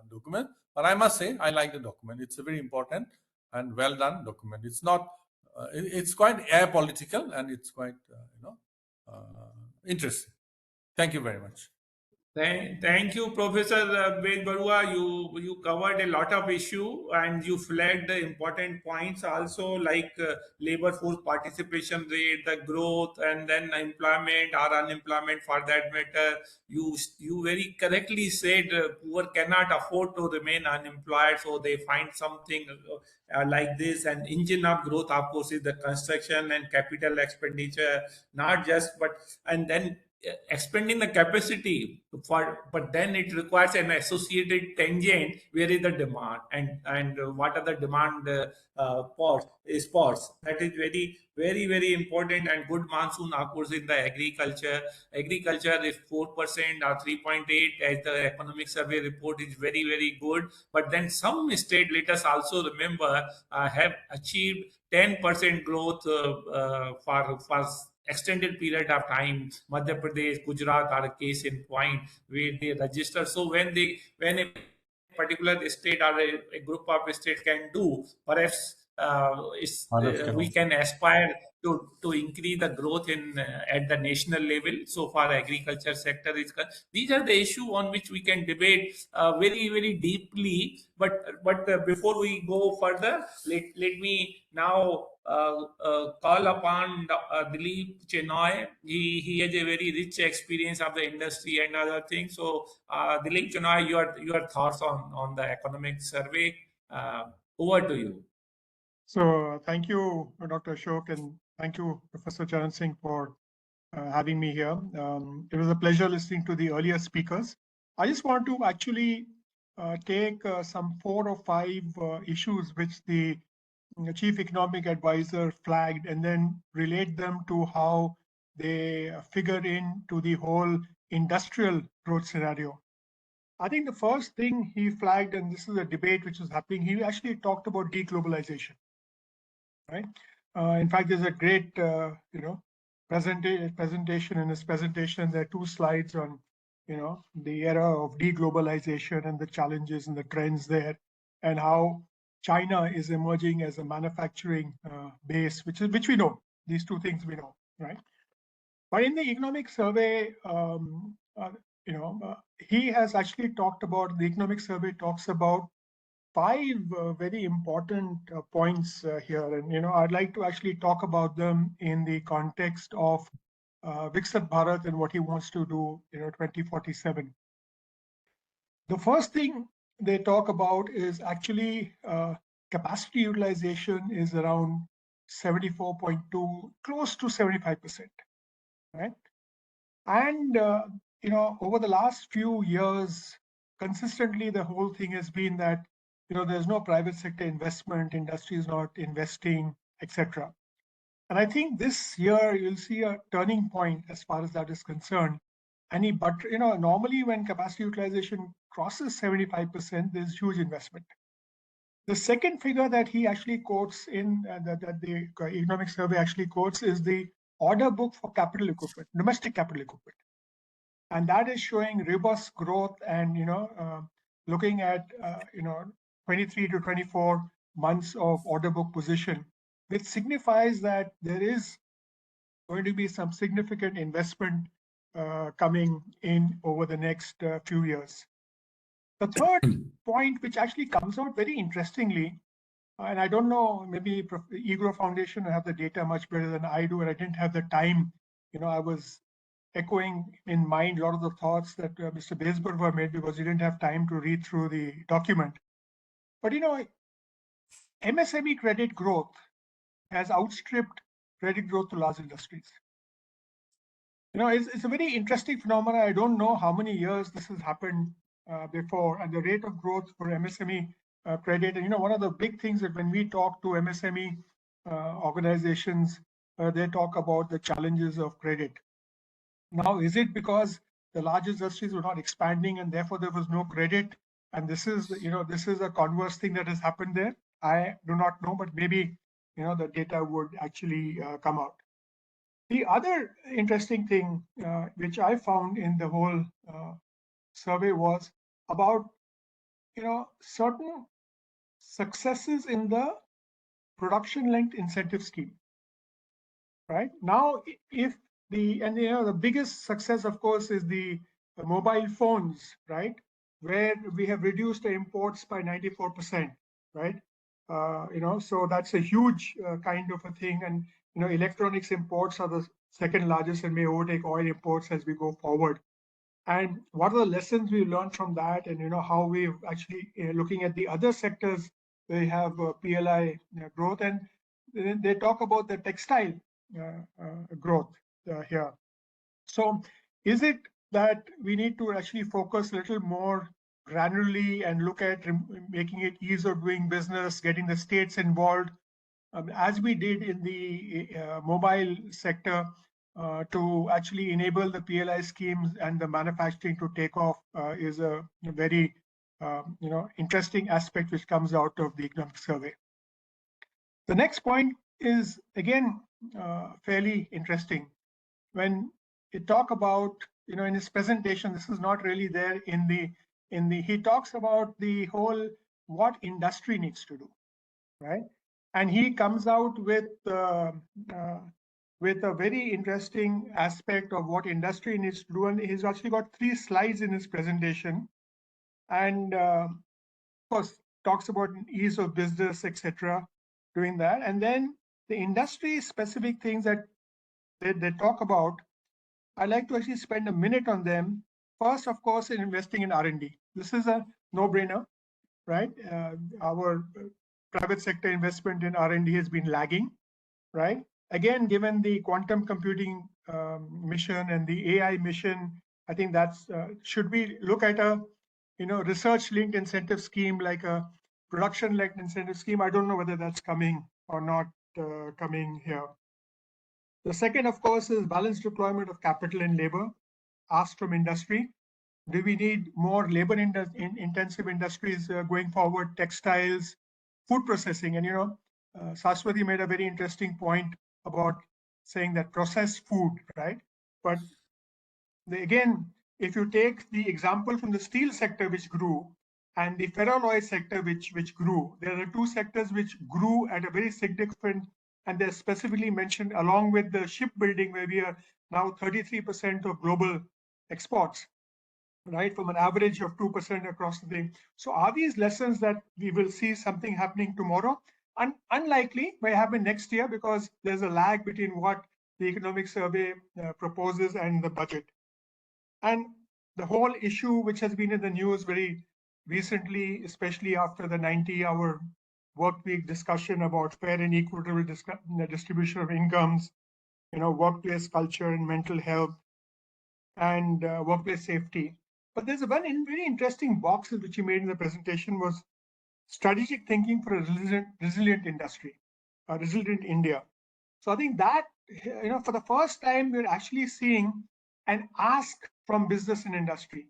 document. But I must say, I like the document. It's a very important and well done document. It's not. It's quite apolitical and it's quite interesting. Thank you very much. Thank you, Professor Bezbaruah. You covered a lot of issue and you flagged the important points also, like labor force participation rate, the growth, and then employment or unemployment for that matter. You very correctly said poor cannot afford to remain unemployed, so they find something like this. And engine of growth, of course, is the construction and capital expenditure, not just but and then expanding the capacity for, but then it requires an associated tangent. Where is the demand, and what are the demand spots? That is very important. And good monsoon occurs in the agriculture is 4% or 3.8 as the economic survey report is very good. But then some state, let us also remember, have achieved 10% growth for extended period of time. Madhya Pradesh, Gujarat are a case in point where they register. So when a particular state or a group of states can do, perhaps Others can we also. can aspire to increase the growth in at the national level. So far, agriculture sector is these are the issue on which we can debate very deeply. But before we go further, let me now call upon Dilip Chenoy. He has a very rich experience of the industry and other things. So Dilip Chenoy, your thoughts on the economic survey. Over to you. So thank you, Dr. Ashok, and thank you, Professor Charan Singh, for having me here. It was a pleasure listening to the earlier speakers. I just want to actually take some 4 or 5 issues which the Chief Economic Advisor flagged and then relate them to how they figure into the whole industrial growth scenario. I think the first thing he flagged, and this is a debate which is happening, he actually talked about deglobalization, right? In fact, there's a great, presentation. In his presentation, there are 2 slides on, the era of deglobalization and the challenges and the trends there, and how China is emerging as a manufacturing base, which we know. These 2 things we know, right? But in the economic survey, he has actually talked about, the economic survey talks about 5 very important points here. And, I'd like to actually talk about them in the context of Viksit Bharat and what he wants to do, 2047. The first thing they talk about is actually capacity utilization is around 74.2, close to 75%, right? And, over the last few years, consistently, the whole thing has been that, there's no private sector investment, industry is not investing, etc. And I think this year you'll see a turning point as far as that is concerned. But normally when capacity utilization crosses 75%, there's huge investment. The second figure that he actually quotes in that the economic survey actually quotes is the order book for capital equipment, domestic capital equipment, and that is showing robust growth. And looking at 23 to 24 months of order book position, which signifies that there is going to be some significant investment coming in over the next few years. The third point, which actually comes out very interestingly, and I don't know, maybe EGROW Foundation will have the data much better than I do, and I didn't have the time. I was echoing in mind a lot of the thoughts that Mr. Bezbaruah made because he didn't have time to read through the document. But MSME credit growth has outstripped credit growth to large industries. It's a very interesting phenomenon. I don't know how many years this has happened before, and the rate of growth for MSME credit. And one of the big things that when we talk to MSME organizations, they talk about the challenges of credit. Now, is it because the large industries were not expanding and therefore there was no credit? And this is a converse thing that has happened there. I do not know, but maybe the data would actually come out. The other interesting thing which I found in the whole survey was about certain successes in the production-linked incentive scheme. Right now, if the biggest success, of course, is the mobile phones, right, where we have reduced the imports by 94%, right? So that's a huge kind of a thing, and electronics imports are the second largest and may overtake oil imports as we go forward. And what are the lessons we learned from that, and how we've actually looking at the other sectors, they have PLI growth, and they talk about the textile growth here. So is it that we need to actually focus a little more granularly and look at making it ease of doing business, getting the states involved, as we did in the mobile sector, to actually enable the PLI schemes and the manufacturing to take off is a very interesting aspect which comes out of the economic survey. The next point is again fairly interesting. When you talk about, in his presentation, this is not really there in the he talks about the whole what industry needs to do, right? And he comes out with a very interesting aspect of what industry needs to do, and he's actually got 3 slides in his presentation, and of course talks about ease of business, etc., doing that, and then the industry specific things that they talk about. I'd like to actually spend a minute on them. First, of course, in investing in R&D. This is a no-brainer, right? Our private sector investment in R&D has been lagging, right? Again, given the quantum computing mission and the AI mission, I think that's should we look at a research-linked incentive scheme like a production-linked incentive scheme? I don't know whether that's coming or not coming here. The second, of course, is balanced deployment of capital and labor asked from industry. Do we need more labor intensive industries going forward, textiles, food processing? And Saswati made a very interesting point about saying that processed food, right? But again, if you take the example from the steel sector, which grew, and the ferroalloy sector, which grew, there are 2 sectors which grew at a very significant, and they're specifically mentioned along with the shipbuilding, where we are now 33% of global exports, right, from an average of 2% across the thing. So are these lessons that we will see something happening tomorrow? Unlikely, may happen next year, because there's a lag between what the economic survey proposes and the budget. And the whole issue which has been in the news very recently, especially after the 90-hour work week discussion about fair and equitable distribution of incomes, workplace culture and mental health, and workplace safety. But there's one very interesting box which he made in the presentation was strategic thinking for a resilient industry, a resilient India. So I think that, for the first time, we're actually seeing an ask from business and industry.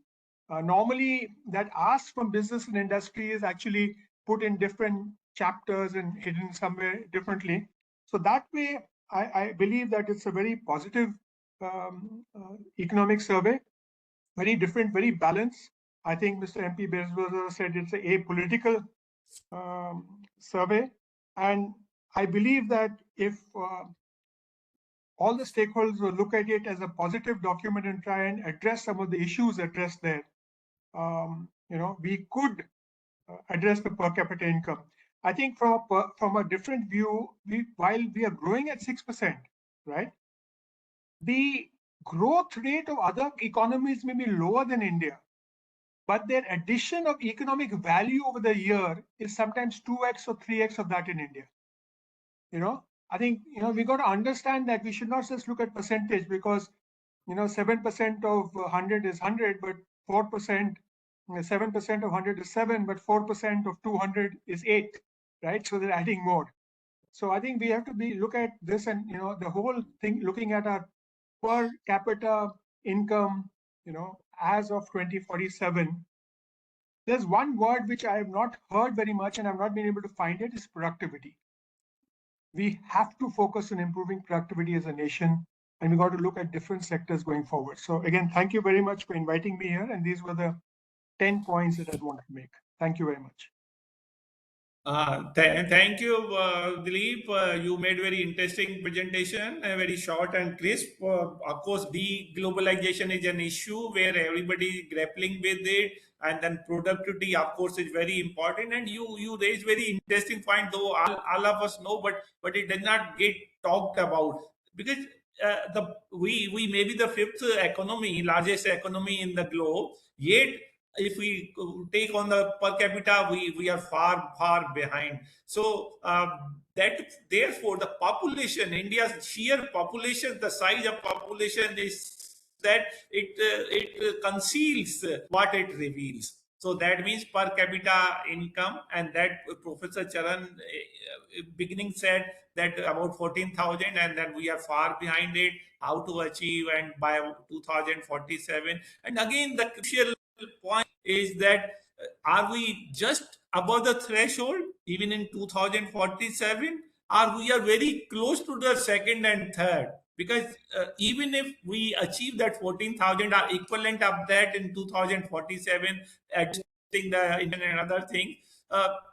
Normally, that ask from business and industry is actually put in different chapters and hidden somewhere differently. So that way, I believe that it's a very positive economic survey, very different, very balanced. I think Mr. MP Bezbaruah said it's a apolitical survey. And I believe that if all the stakeholders will look at it as a positive document and try and address some of the issues addressed there, we could address the per capita income. I think from a different view, while we are growing at 6%, right, the growth rate of other economies may be lower than India. but their addition of economic value over the year is sometimes 2x or 3x of that in India. I think, we got to understand that we should not just look at percentage, because 7% of 100 is 100, but 4%, 7% of 100 is 7, but 4% of 200 is 8, right? So they're adding more. So I think we have to look at this, and the whole thing, looking at our per capita income, as of 2047. There's one word which I have not heard very much, and I've not been able to find it, is productivity. We have to focus on improving productivity as a nation, and we got to look at different sectors going forward. So again, thank you very much for inviting me here, and these were the 10 points that I wanted to make. Thank you very much. Thank you, Dilip. You made very interesting presentation, very short and crisp. Of course, deglobalization is an issue where everybody is grappling with it, and then productivity, of course, is very important. And you raised very interesting point, though all of us know, but it does not get talked about, because we may be the fifth economy, largest economy in the globe, yet if we take on the per capita, we are far behind. So that therefore the population, India's sheer population, the size of population is that it conceals what it reveals. So that means per capita income, and that Professor Charan beginning said that about 14,000, and then we are far behind it, how to achieve, and by 2047. And again, the crucial point is that are we just above the threshold even in 2047, or we are very close to the second and third? Because even if we achieve that 14,000 or equivalent of that in 2047, adjusting the Indian and other thing,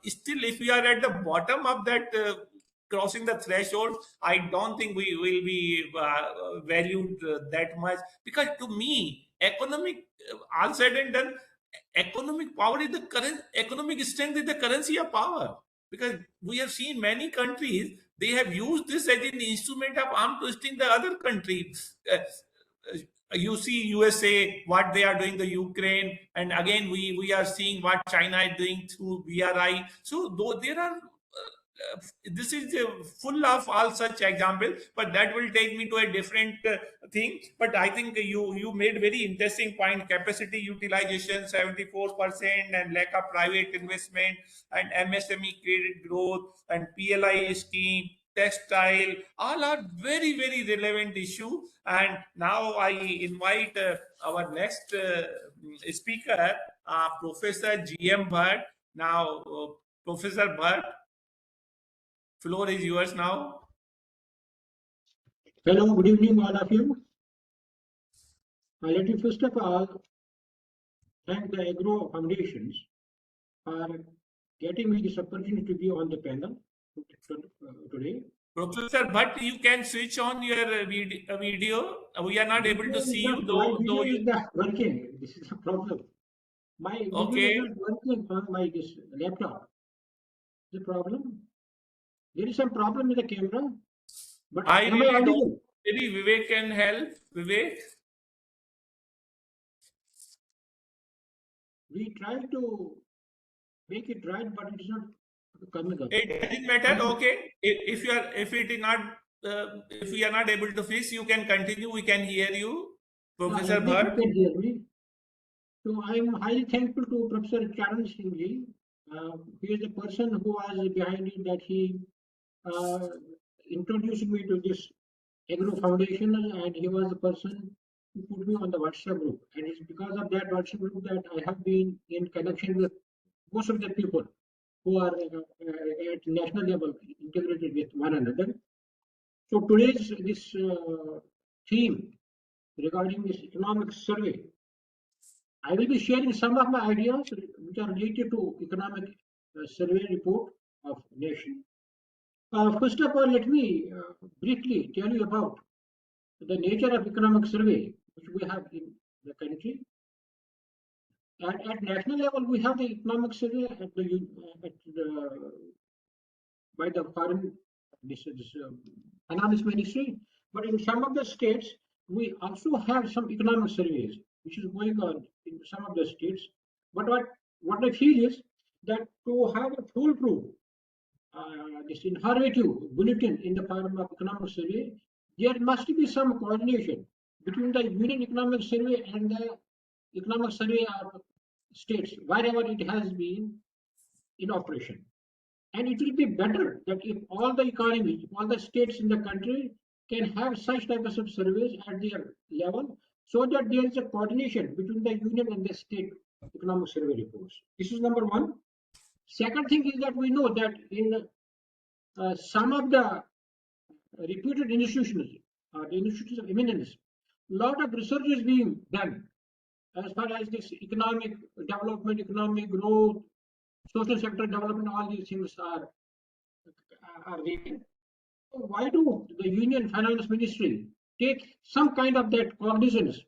still if we are at the bottom of that crossing the threshold, I don't think we will be valued that much. Because to me, all said and done, economic power is the current economic strength is the currency of power. Because we have seen many countries, they have used this as an instrument of arm twisting the other countries. You see USA, what they are doing, the Ukraine, and again we are seeing what China is doing through BRI. So though there are this is full of all such examples, but that will take me to a different thing. But I think you made very interesting point: capacity utilization 74%, and lack of private investment, and MSME credit growth, and PLI scheme, textile, all are very relevant issue. And now I invite our next speaker, Professor GM Bhat. Now, Professor Bhat, floor is yours now. Hello, good evening, all of you. Let me first of all thank the EGROW Foundations for getting me this opportunity to be on the panel today. Professor Bhat, you can switch on your video. We are not able to see you, My video is not working. This is a problem. My video is not working on my this laptop. The problem? There is some problem with the camera. But I am really I audible? don't. Maybe Vivek can help. Vivek? We try to make it right, but it is not coming up. It doesn't matter. Okay. If we are not able to fix, you can continue. We can hear you, Professor Bhat. You can hear me. So I am highly thankful to Professor Charan Singh ji. He is the person who was behind it, that he introduced me to this EGROW Foundation, and he was the person who put me on the WhatsApp group. And it's because of that WhatsApp group that I have been in connection with most of the people who are at national level integrated with one another. So today's this theme regarding this economic survey, I will be sharing some of my ideas which are related to economic survey report of nation. First of all, let me briefly tell you about the nature of economic survey which we have in the country. At national level, we have the economic survey by the foreign finance ministry, but in some of the states, we also have some economic surveys which is going on in some of the states. But what I feel is that to have a foolproof this informative bulletin in the form of economic survey, there must be some coordination between the Union Economic Survey and the Economic Survey of states, wherever it has been in operation. And it will be better that if all the economies, all the states in the country can have such types of surveys at their level, so that there is a coordination between the union and the state economic survey reports. This is number one. Second thing is that we know that in some of the reputed institutions, the institutions of eminence, a lot of research is being done as far as this economic development, economic growth, social sector development, all these things are there. So why do the Union Finance Ministry take some kind of that cognizance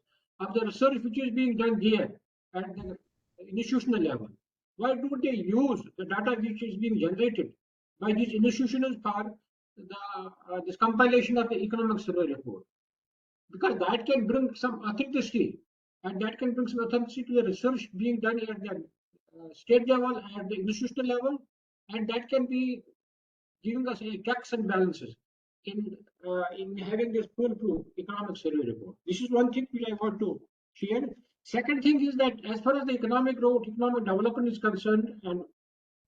of the research which is being done there at the institutional level? Why don't they use the data which is being generated by these institutions for this compilation of the economic survey report? Because that can bring some authenticity, and that can bring some authenticity to the research being done at the state level, at the institutional level, and that can be giving us a checks and balances in having this foolproof economic survey report. This is one thing which I want to share. Second thing is that as far as the economic growth, economic development is concerned, and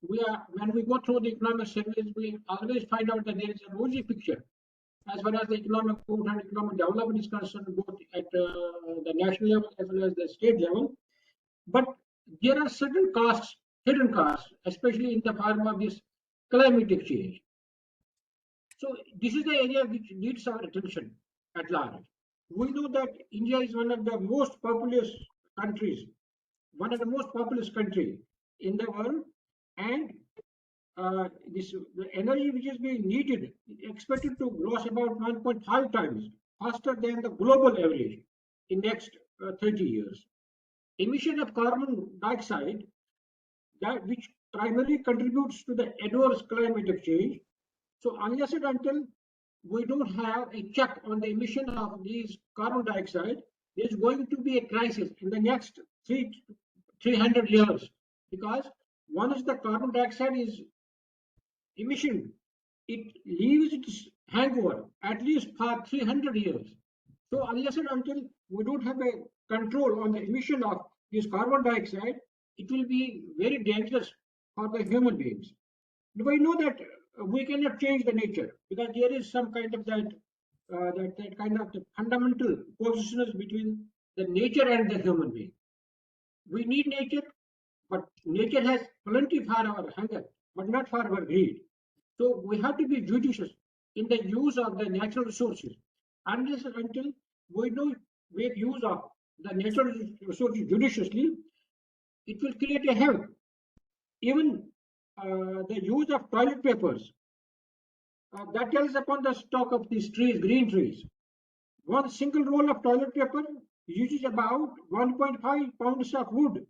when we go through the economic surveys, we always find out that there is a rosy picture as far as the economic growth and economic development is concerned, both at the national level as well as the state level. But there are certain costs, hidden costs, especially in the form of this climatic change. So this is the area which needs our attention at large. We know that India is one of the most populous countries, one of the most populous country in the world, and the energy which is being needed expected to grow about 1.5 times faster than the global average in next 30 years. Emission of carbon dioxide, that which primarily contributes to the adverse climatic change. So unless and until we don't have a check on the emission of these carbon dioxide, there is going to be a crisis in the next 300 years, because once the carbon dioxide is emission, it leaves its hangover at least for 300 years. So unless and until we don't have a control on the emission of this carbon dioxide, it will be very dangerous for the human beings. We know that we cannot change the nature, because there is some kind of that kind of the fundamental coexistence between the nature and the human being. We need nature, but nature has plenty for our hunger, but not for our greed. So we have to be judicious in the use of the natural resources. Unless and until we don't make use of the natural resources judiciously, it will create a havoc. Even the use of toilet papers, that tells upon the stock of these trees, green trees. One single roll of toilet paper uses about 1.5 pounds of wood,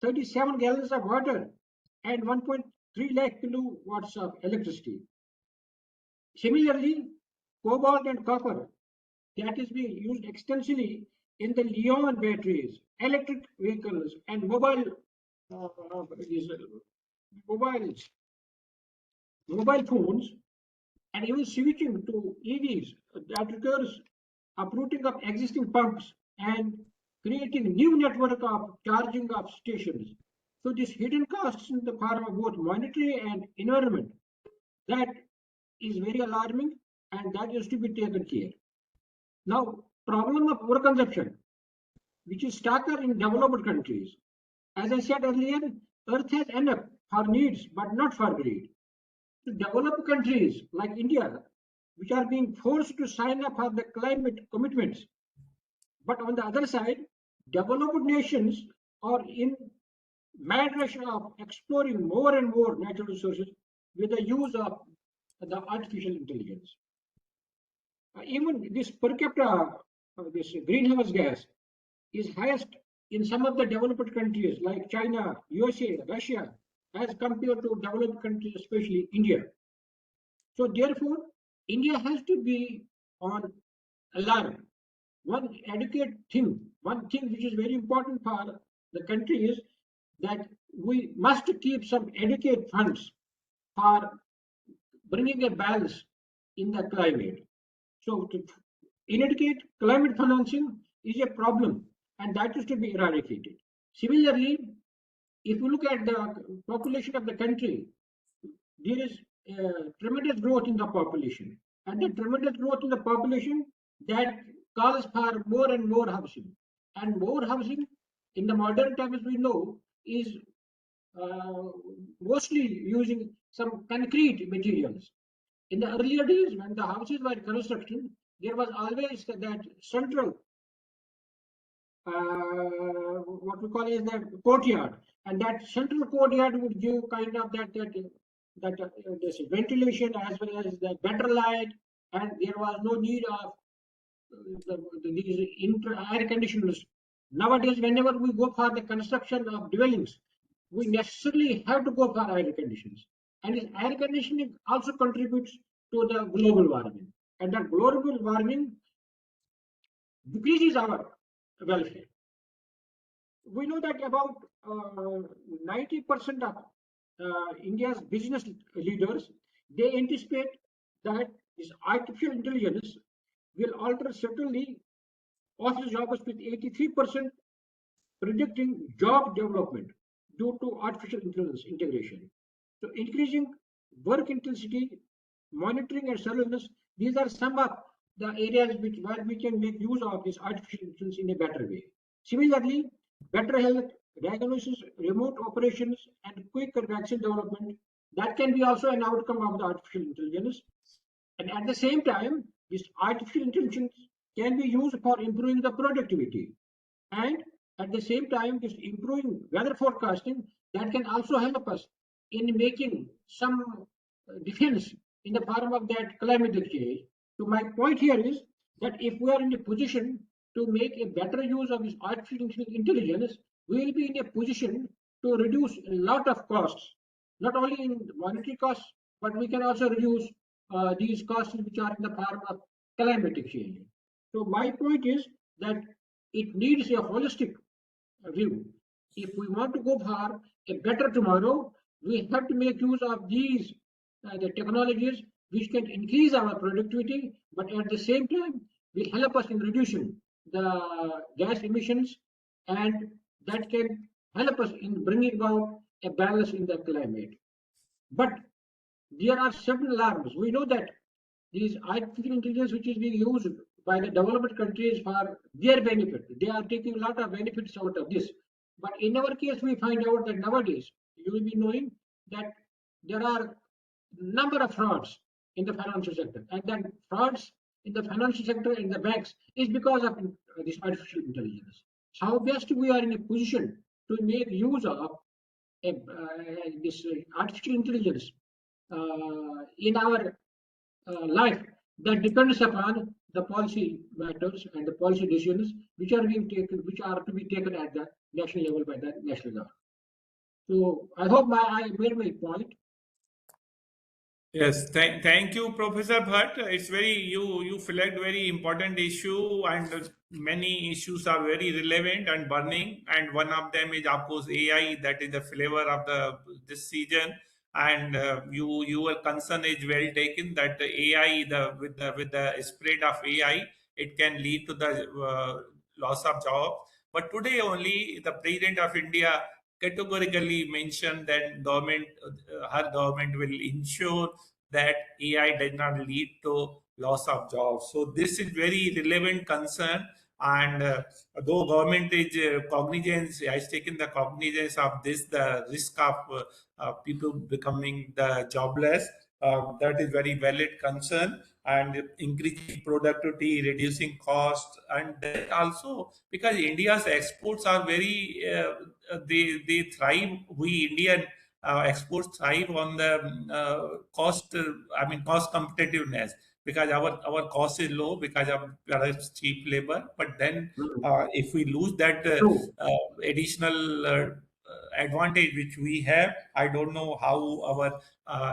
37 gallons of water, and 1.3 lakh kilowatts of electricity. Similarly, cobalt and copper, that is being used extensively in the Leon batteries, electric vehicles, and mobiles, mobile phones, and even switching to EVs, that requires uprooting of existing pumps and creating new network of charging of stations. So this hidden costs in the form of both monetary and environment, that is very alarming, and that is to be taken care. Now, problem of overconsumption, which is starker in developed countries. As I said earlier, Earth has enough for needs, but not for greed. To developed countries like India, which are being forced to sign up for the climate commitments, but on the other side, developed nations are in mad rush of exploring more and more natural resources with the use of the artificial intelligence. Even this per capita, this greenhouse gas is highest in some of the developed countries like China, USA, Russia, as compared to developed countries, especially India. So therefore, India has to be on alarm. One thing which is very important for the country is that we must keep some adequate funds for bringing a balance in the climate. So inadequate climate financing is a problem, and that is to be eradicated. Similarly, if you look at the population of the country, there is tremendous growth in the population, and the tremendous growth in the population that calls for more and more housing, and more housing in the modern times we know is uh, mostly using some concrete materials. In the earlier days, when the houses were constructed, there was always that central, what we call is the courtyard, and that central courtyard would give kind of this ventilation as well as the better light, and there was no need of these air conditioners. Nowadays, whenever we go for the construction of dwellings, we necessarily have to go for air conditions. And this air conditioning also contributes to the global warming. And that global warming decreases our welfare. We know that about 90% of India's business leaders, they anticipate that this artificial intelligence will alter certainly office jobs with 83% predicting job development due to artificial intelligence integration. So increasing work intensity, monitoring and surveillance, these are some of the areas where we can make use of this artificial intelligence in a better way. Similarly, better health, diagnosis, remote operations, and quicker vaccine development, that can be also an outcome of the artificial intelligence. And at the same time, this artificial intelligence can be used for improving the productivity. And at the same time, this improving weather forecasting, that can also help us in making some defense in the form of that climatic change. So my point here is that if we are in a position to make a better use of this artificial intelligence, we will be in a position to reduce a lot of costs, not only in monetary costs, but we can also reduce these costs which are in the form of climatic change. So my point is that it needs a holistic view. If we want to go for a better tomorrow, we have to make use of these the technologies which can increase our productivity, but at the same time will help us in reducing the gas emissions, and that can help us in bringing about a balance in the climate. But there are certain alarms. We know that these artificial intelligence which is being used by the developed countries for their benefit, they are taking a lot of benefits out of this. But in our case, we find out that nowadays, you will be knowing that there are number of frauds in the financial sector, and then frauds in the financial sector and the banks is because of this artificial intelligence. How best we are in a position to make use of this artificial intelligence in our life, that depends upon the policy matters and the policy decisions which are being taken, which are to be taken at the national level by the national government. So I hope I made my point. Yes, thank you, Professor Bhat. It's very you flagged very important issue, and many issues are very relevant and burning. And one of them is, of course, AI. That is the flavor of the this season. And your concern is well taken that the AI, with the spread of AI, it can lead to the loss of jobs. But today only the President of India categorically mentioned that her government will ensure that AI does not lead to loss of jobs. So this is very relevant concern. And though government is cognizance, has taken the cognizance of this, the risk of people becoming the jobless, that is very valid concern, and increasing productivity, reducing cost, and then also because India's exports are very they thrive. We Indian exports thrive on the cost. I mean cost competitiveness, because our cost is low because of perhaps cheap labor. But then if we lose that True. additional advantage which we have, I don't know how our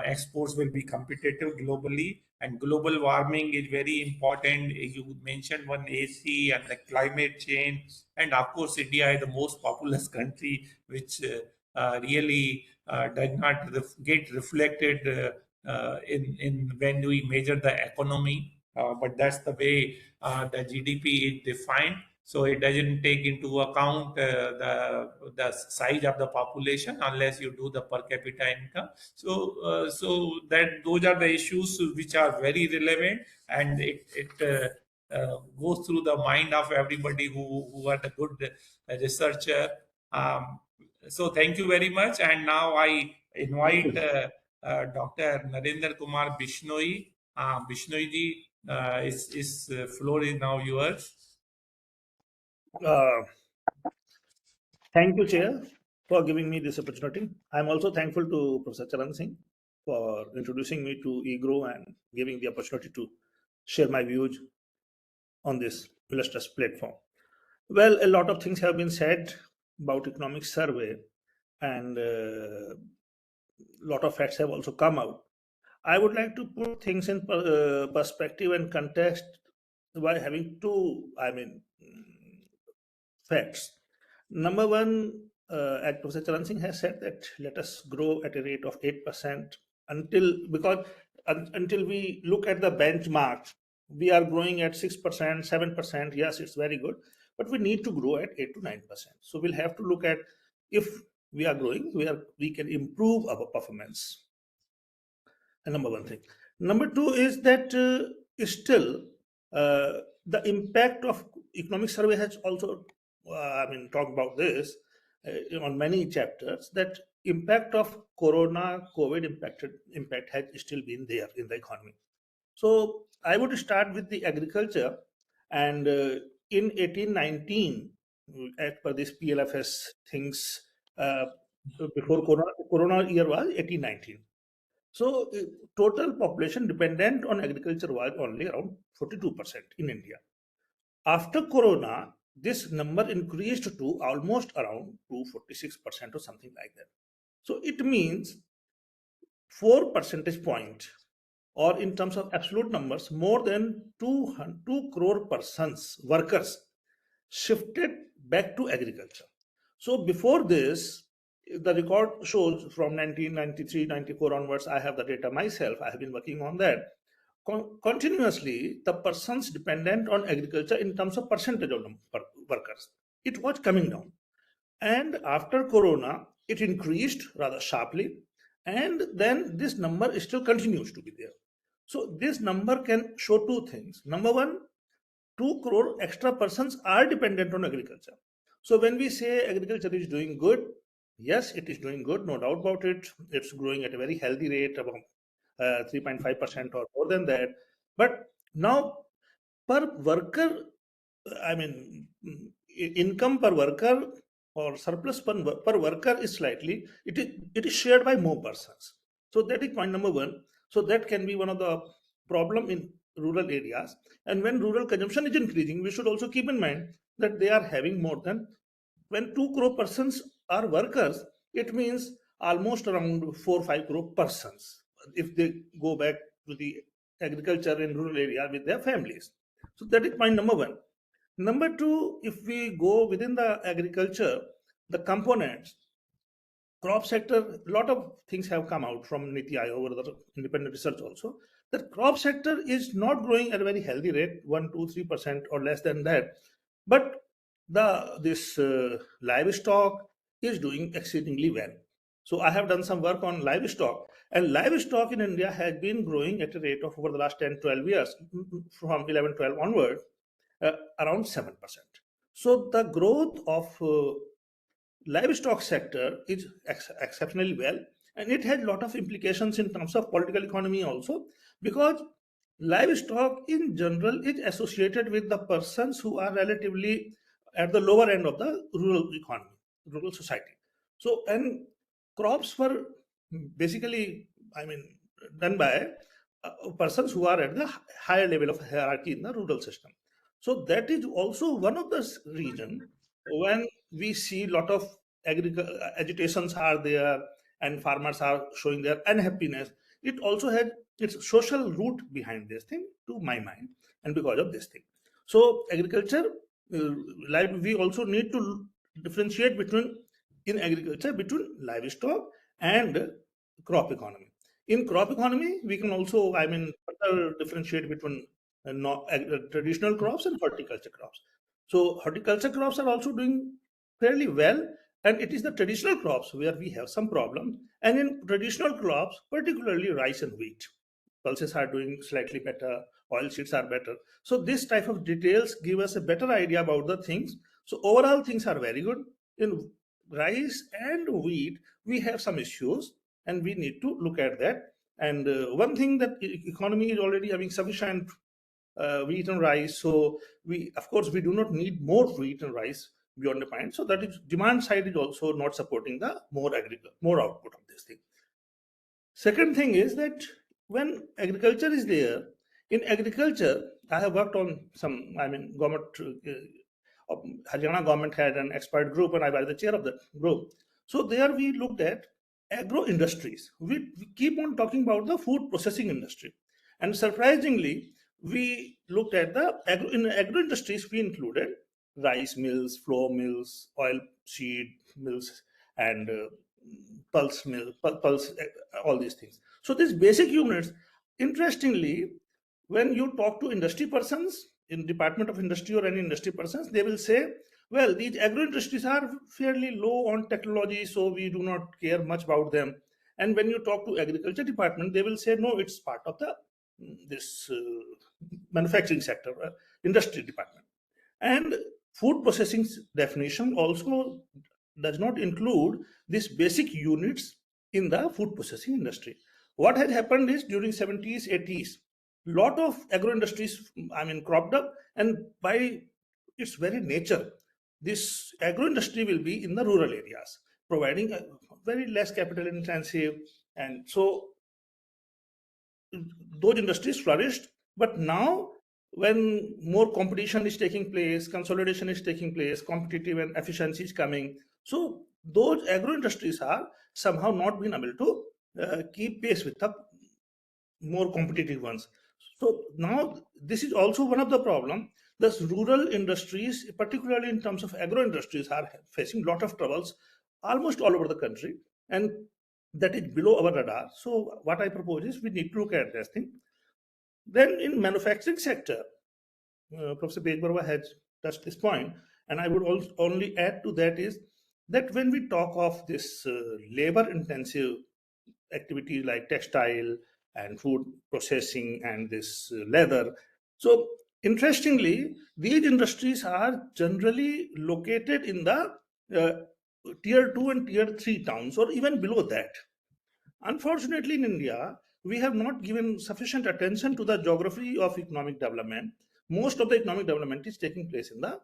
exports will be competitive globally. And global warming is very important. You mentioned one AC and the climate change, and of course India is the most populous country, which really does not get reflected in when we measure the economy. But that's the way the GDP is defined. So it doesn't take into account the size of the population unless you do the per capita income. So that those are the issues which are very relevant, and it goes through the mind of everybody who are the good researcher. So thank you very much, and now I invite Dr. Narendra Kumar Bishnoi. Bishnoi ji, is floor is now yours. Uh, Thank you, Chair, for giving me this opportunity. I'm also thankful to Professor Charan Singh for introducing me to EGROW and giving the opportunity to share my views on this illustrious platform. Well, a lot of things have been said about economic survey, and a lot of facts have also come out. I would like to put things in perspective and context by having two, facts. Number one, as Professor Charan Singh has said, that let us grow at a rate of 8% until we look at the benchmark, we are growing at 6%, 7%. Yes, it's very good, but we need to grow at 8 to 9%. So we'll have to look at, if we are growing, we can improve our performance. And number one thing. Number two is that still the impact of economic survey has also talked about this on many chapters, that impact of COVID impact has still been there in the economy. So I would start with the agriculture, and in 1819, as per this PLFS things, before corona year was 1819. So total population dependent on agriculture was only around 42% in India. After corona, this number increased to almost around 246% or something like that. So it means 4 percentage point, or in terms of absolute numbers, more than 2 crore persons, workers, shifted back to agriculture. So before this, the record shows from 1993, 94 onwards, I have the data myself, I have been working on that. Continuously, the persons dependent on agriculture in terms of percentage of workers, it was coming down. And after corona, it increased rather sharply. And then this number still continues to be there. So this number can show two things. Number one, 2 crore extra persons are dependent on agriculture. So when we say agriculture is doing good, yes, it is doing good, no doubt about it. It's growing at a very healthy rate, about 3.5% or more than that. But now per worker, income per worker or surplus per worker is slightly, it is shared by more persons. So that is point number one. So that can be one of the problem in rural areas. And when rural consumption is increasing, we should also keep in mind that they are having more than, when 2 crore persons are workers, it means almost around 4 or 5 crore persons if they go back to the agriculture in rural area with their families. So that is point number one. Number two, if we go within the agriculture, the components, crop sector, a lot of things have come out from Niti Aayog or the independent research also. The crop sector is not growing at a very healthy rate, 1, 2, 3% or less than that. But this livestock is doing exceedingly well. So I have done some work on livestock, and livestock in India has been growing at a rate of, over the last 10, 12 years, from 11, 12 onward, around 7%. So the growth of livestock sector is exceptionally well, and it had a lot of implications in terms of political economy also, because livestock in general is associated with the persons who are relatively at the lower end of the rural economy, rural society. So, and crops were basically, done by persons who are at the higher level of hierarchy in the rural system. So that is also one of the reason when we see a lot of agitations are there and farmers are showing their unhappiness. It also had its social root behind this thing, to my mind, and because of this thing. So agriculture, like, we also need to differentiate between in agriculture between livestock and crop economy. In crop economy, we can also, further differentiate between traditional crops and horticulture crops. So horticulture crops are also doing fairly well, and it is the traditional crops where we have some problem. And in traditional crops, particularly rice and wheat, pulses are doing slightly better, oil seeds are better. So this type of details give us a better idea about the things. So overall things are very good. In rice and wheat, we have some issues and we need to look at that. And one thing that economy is already having sufficient wheat and rice. So we, of course, we do not need more wheat and rice beyond the point. So that is demand side is also not supporting the more output of this thing. Second thing is that when agriculture is there, in agriculture, I have worked on some, government, Haryana government had an expert group and I was the chair of the group. So there we looked at agro industries. We keep on talking about the food processing industry. And surprisingly, we looked at in agro industries, we included rice mills, flour mills, oil seed mills, and pulse mill, pulse, all these things. So these basic units, interestingly, when you talk to industry persons in Department of Industry or any industry persons, they will say, well, these agro industries are fairly low on technology, so we do not care much about them. And when you talk to agriculture department, they will say, no, it's part of the this manufacturing sector, industry department. And food processing definition also does not include these basic units in the food processing industry. What had happened is during 70s, 80s, lot of agro industries, cropped up, and by its very nature, this agro industry will be in the rural areas, providing a very less capital intensive, and so those industries flourished. But now, when more competition is taking place, consolidation is taking place, competitive and efficiency is coming, so those agro industries are somehow not being able to keep pace with the more competitive ones. So now this is also one of the problem. Thus rural industries, particularly in terms of agro industries, are facing a lot of troubles almost all over the country, and that is below our radar. So what I propose is we need to look at this thing. Then in manufacturing sector, Professor Bezbaruah has touched this point, and I would also only add to that is that when we talk of this labor intensive activities like textile and food processing and this leather, so interestingly, these industries are generally located in the tier 2 and tier 3 towns or even below that. Unfortunately, in India, we have not given sufficient attention to the geography of economic development. Most of the economic development is taking place in the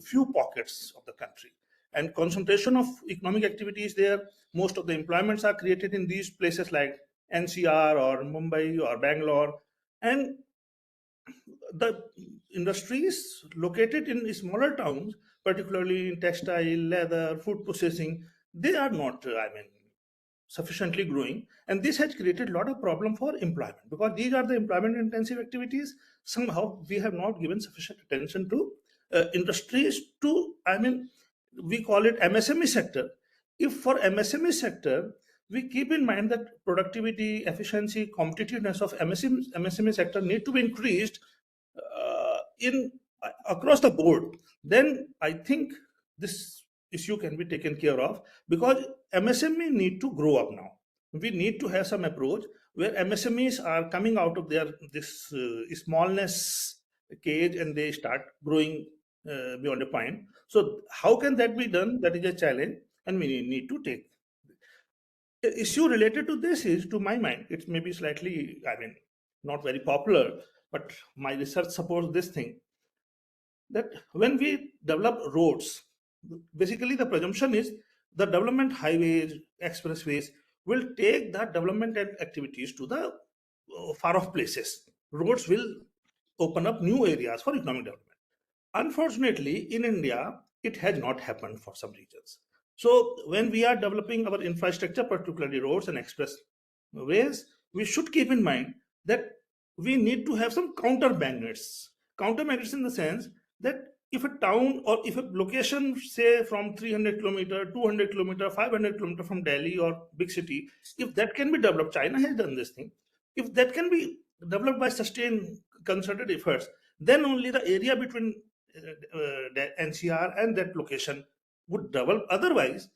few pockets of the country, and concentration of economic activity is there. Most of the employments are created in these places like NCR or Mumbai or Bangalore, and the industries located in smaller towns, particularly in textile, leather, food processing, they are not, sufficiently growing, and this has created a lot of problem for employment, because these are the employment intensive activities. Somehow we have not given sufficient attention to industries to, we call it MSME sector. If for MSME sector we keep in mind that productivity, efficiency, competitiveness of MSME sector need to be increased in across the board, then I think this issue can be taken care of, because MSME need to grow up now. We need to have some approach where MSMEs are coming out of their this smallness cage and they start growing beyond a point. So how can that be done? That is a challenge, and we need to take. The issue related to this is, to my mind, it may be slightly, not very popular, but my research supports this thing, that when we develop roads, basically the presumption is the development highways, expressways will take that development and activities to the far off places. Roads will open up new areas for economic development. Unfortunately, in India, it has not happened for some regions. So when we are developing our infrastructure, particularly roads and expressways, we should keep in mind that we need to have some counter magnets. Counter magnets in the sense that if a town or if a location, say from 300 kilometer, 200 kilometer, 500 kilometer from Delhi or big city, if that can be developed, China has done this thing. If that can be developed by sustained concerted efforts, then only the area between the NCR and that location would develop. Otherwise,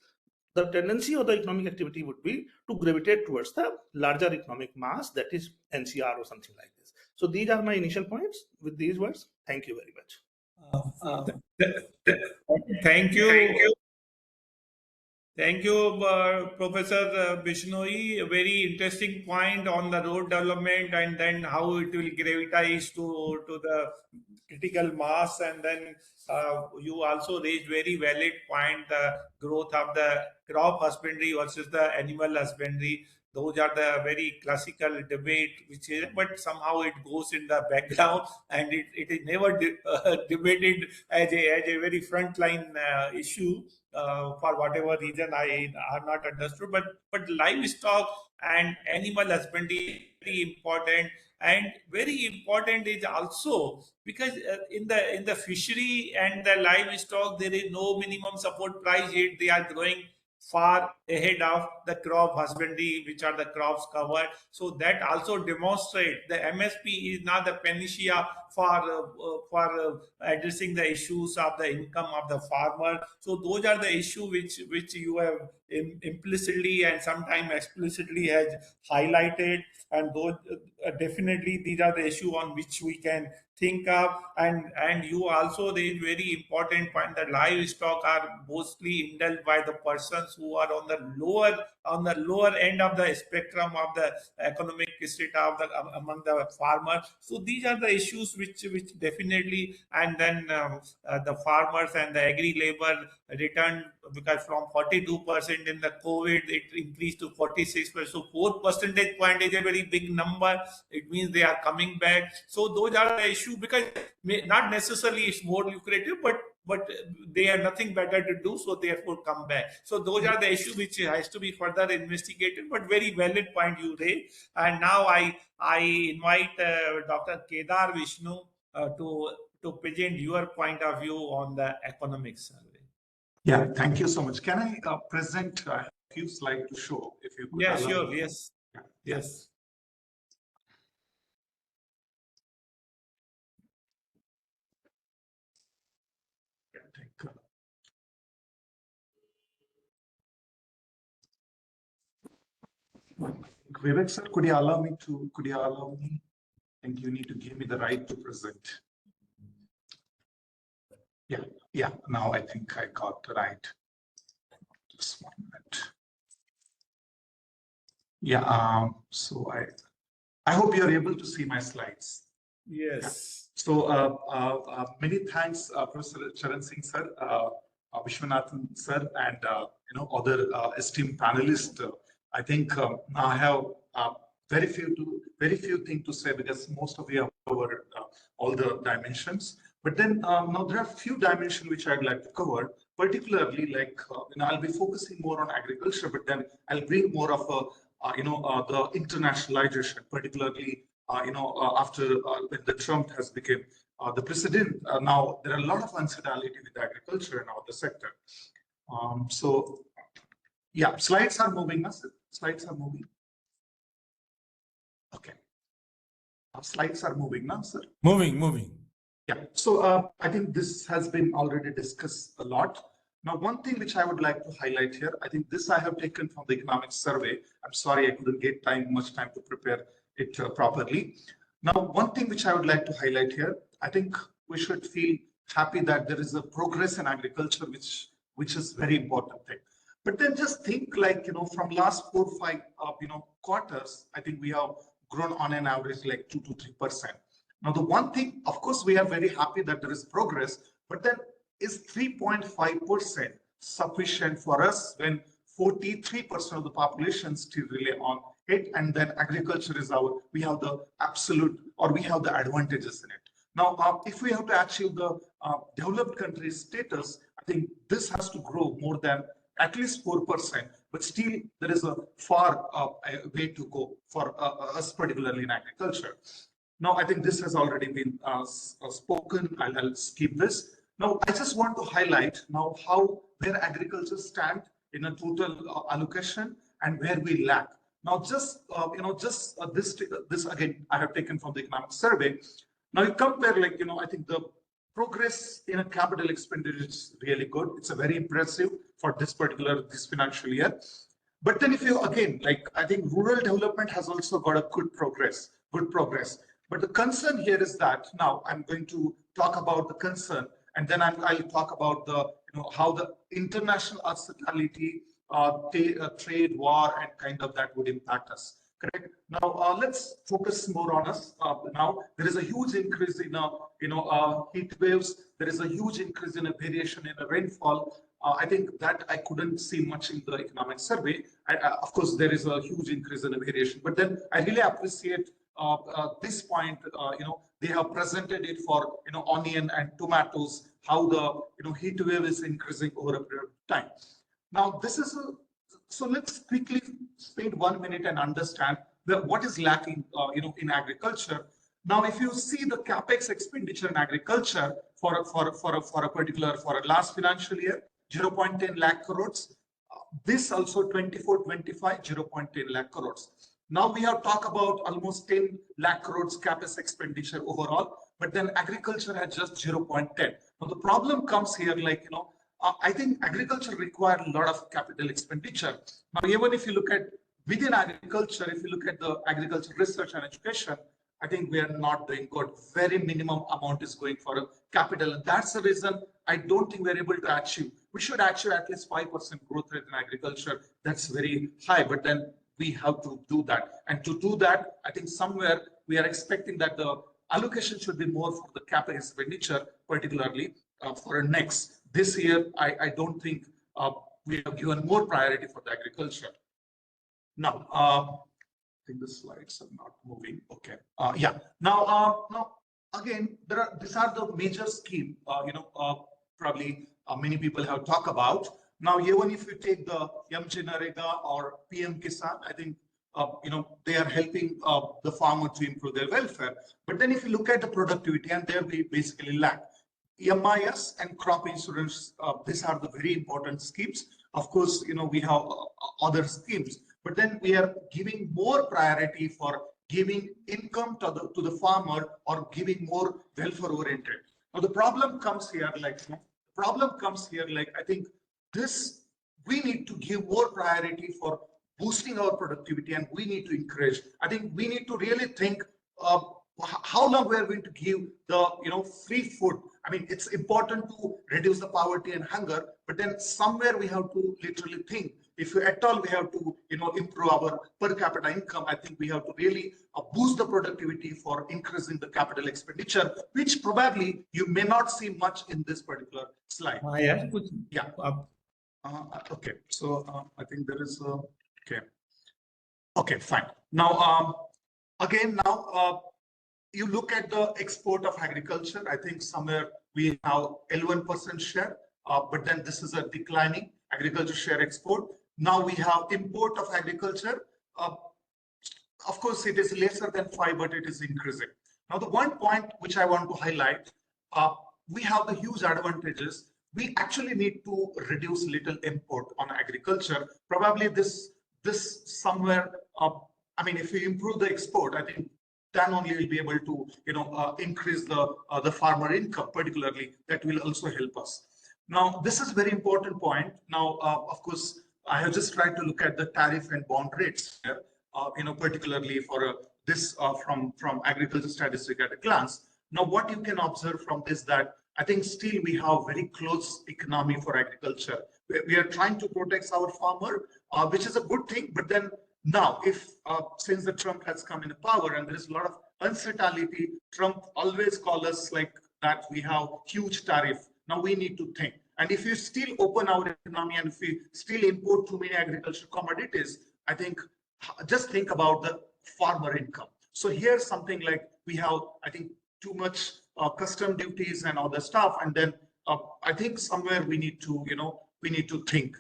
the tendency of the economic activity would be to gravitate towards the larger economic mass, that is NCR or something like this. So these are my initial points. With these words, thank you very much. Thank you. Thank you, Professor Bishnoi. A very interesting point on the road development and then how it will gravitate to the critical mass. And then you also raised very valid point, the growth of the crop husbandry versus the animal husbandry. Those are the very classical debate, which is, but somehow it goes in the background and it is never debated as a very frontline issue. For whatever reason I have not understood, but livestock and animal husbandry is very important, and very important is also because in the fishery and the livestock there is no minimum support price yet. They are growing far ahead of the crop husbandry, which are the crops covered. So that also demonstrates the MSP is not the panacea for addressing the issues of the income of the farmer. So those are the issues which you have implicitly and sometimes explicitly has highlighted, and those definitely these are the issue on which we can think of. And you also raised very important point that livestock are mostly indulged by the persons who are on the lower end of the spectrum of the economic state of the among the farmers. So these are the issues which definitely, and then the farmers and the agri labor returned, because from 42% in the COVID it increased to 46%. So 4 percentage point is a very big number. It means they are coming back. So those are the issue, because not necessarily it's more lucrative, but they have nothing better to do, so therefore come back. So those are the issues which has to be further investigated, but very valid point you raised. And now I invite Dr. Kedar Vishnu to present your point of view on the economic survey. Yeah, thank you so much. Can I present a few slides to show, if you could? Yeah, allow sure. me? Yes. Yeah. Yes. Yeah, thank you. Vivek sir, could you allow me? I think you need to give me the right to present. Yeah. Now I think I got the right. Just 1 minute. Yeah. So I hope you are able to see my slides. Yes. Yeah. So many thanks, Professor Charan Singh sir, Vishandass sir, and other esteemed panelists. I think I have very few things to say, because most of you have covered all the dimensions. But then now there are few dimensions which I'd like to cover, particularly like I'll be focusing more on agriculture, but then I'll bring more of the internationalization, particularly after when the Trump has become the president. Now there are a lot of uncertainty with agriculture and other sector. So yeah, slides are moving now. Slides are moving. Okay. Slides are moving now, sir. Moving. Yeah. So I think this has been already discussed a lot. Now, one thing which I would like to highlight here, I think this I have taken from the economic survey. I'm sorry I couldn't get much time to prepare it properly. Now, one thing which I would like to highlight here, I think we should feel happy that there is a progress in agriculture, which is very important thing. But then just think like, from last 4 or 5 quarters, I think we have grown on an average like 2 to 3%. Now, the one thing, of course, we are very happy that there is progress, but then is 3.5% sufficient for us when 43% of the population still rely on it, and then agriculture is we have the absolute, or we have the advantages in it. Now, if we have to achieve the developed country status, I think this has to grow more than at least 4%, but still there is a far way to go for us, particularly in agriculture. Now, I think this has already been spoken. I'll skip this. Now, I just want to highlight now where agriculture stand in a total allocation and where we lack. Now, just this again I have taken from the economic survey. Now you compare, like, I think the progress in a capital expenditure is really good. It's a very impressive for this financial year. But then if you again, like, I think rural development has also got a good progress. But the concern here is that now I'm going to talk about the concern, and then I'll talk about the how the international uncertainty, trade war, and kind of that would impact us. Correct. Now let's focus more on us. Now there is a huge increase in heat waves. There is a huge increase in a variation in a rainfall. I think that I couldn't see much in the economic survey. Of course, there is a huge increase in a variation, but then I really appreciate this point. They have presented it for onion and tomatoes, how the heat wave is increasing over a period of time. Now this is so let's quickly spend 1 minute and understand what is lacking in agriculture. Now, if you see the capex expenditure in agriculture for a last financial year, 0.10 lakh crores. This also 24-25, 0.10 lakh crores. Now we have talked about almost 10 lakh crores capex expenditure overall, but then agriculture had just 0.10. Now the problem comes here, like, I think agriculture requires a lot of capital expenditure. Now, even if you look at within agriculture, if you look at the agriculture research and education, I think we are not doing good. Very minimum amount is going for a capital. And that's the reason I don't think we're able to achieve. We should achieve at least 5% growth rate in agriculture. That's very high, but then we have to do that. And to do that, I think somewhere we are expecting that the allocation should be more for the capital expenditure, particularly for next. This year, I don't think we have given more priority for the agriculture. Now, I think the slides are not moving. Okay. Yeah. Now, again, these are the major scheme. Probably many people have talked about. Now, even if you take the Narega or PM Kisan, I think they are helping the farmer to improve their welfare. But then, if you look at the productivity, and there we basically lack. MIS and crop insurance, these are the very important schemes. Of course, we have other schemes, but then we are giving more priority for giving income to the farmer or giving more welfare oriented. Now the problem comes here, I think we need to give more priority for boosting our productivity, and we need to encourage. I think we need to really think how long we are going to give the free food. I mean, it's important to reduce the poverty and hunger, but then somewhere we have to literally think, if at all we have to improve our per capita income, I think we have to really boost the productivity for increasing the capital expenditure, which probably you may not see much in this particular slide. Yeah. Okay, so I think there is okay, fine. Now again, you look at the export of agriculture. I think somewhere we have 11% share, but then this is a declining agriculture share export. Now we have import of agriculture. Of course, it is lesser than 5, but it is increasing. Now, the one point which I want to highlight, we have the huge advantages. We actually need to reduce little import on agriculture. Probably this somewhere, I mean, if you improve the export, I think then only we'll be able to increase the farmer income, particularly. That will also help us. Now, this is a very important point. Now, of course, I have just tried to look at the tariff and bond rates here, particularly for this from agriculture statistic at a glance. Now, what you can observe from this, that I think still we have very close economy for agriculture. We are trying to protect our farmer, which is a good thing. But then now, if since the Trump has come into power and there is a lot of uncertainty, Trump always calls us like that we have huge tariff. Now we need to think. And if you still open our economy and if we still import too many agricultural commodities, I think just think about the farmer income. So here's something like we have, I think, too much custom duties and other stuff. And then I think somewhere we need to, we need to think.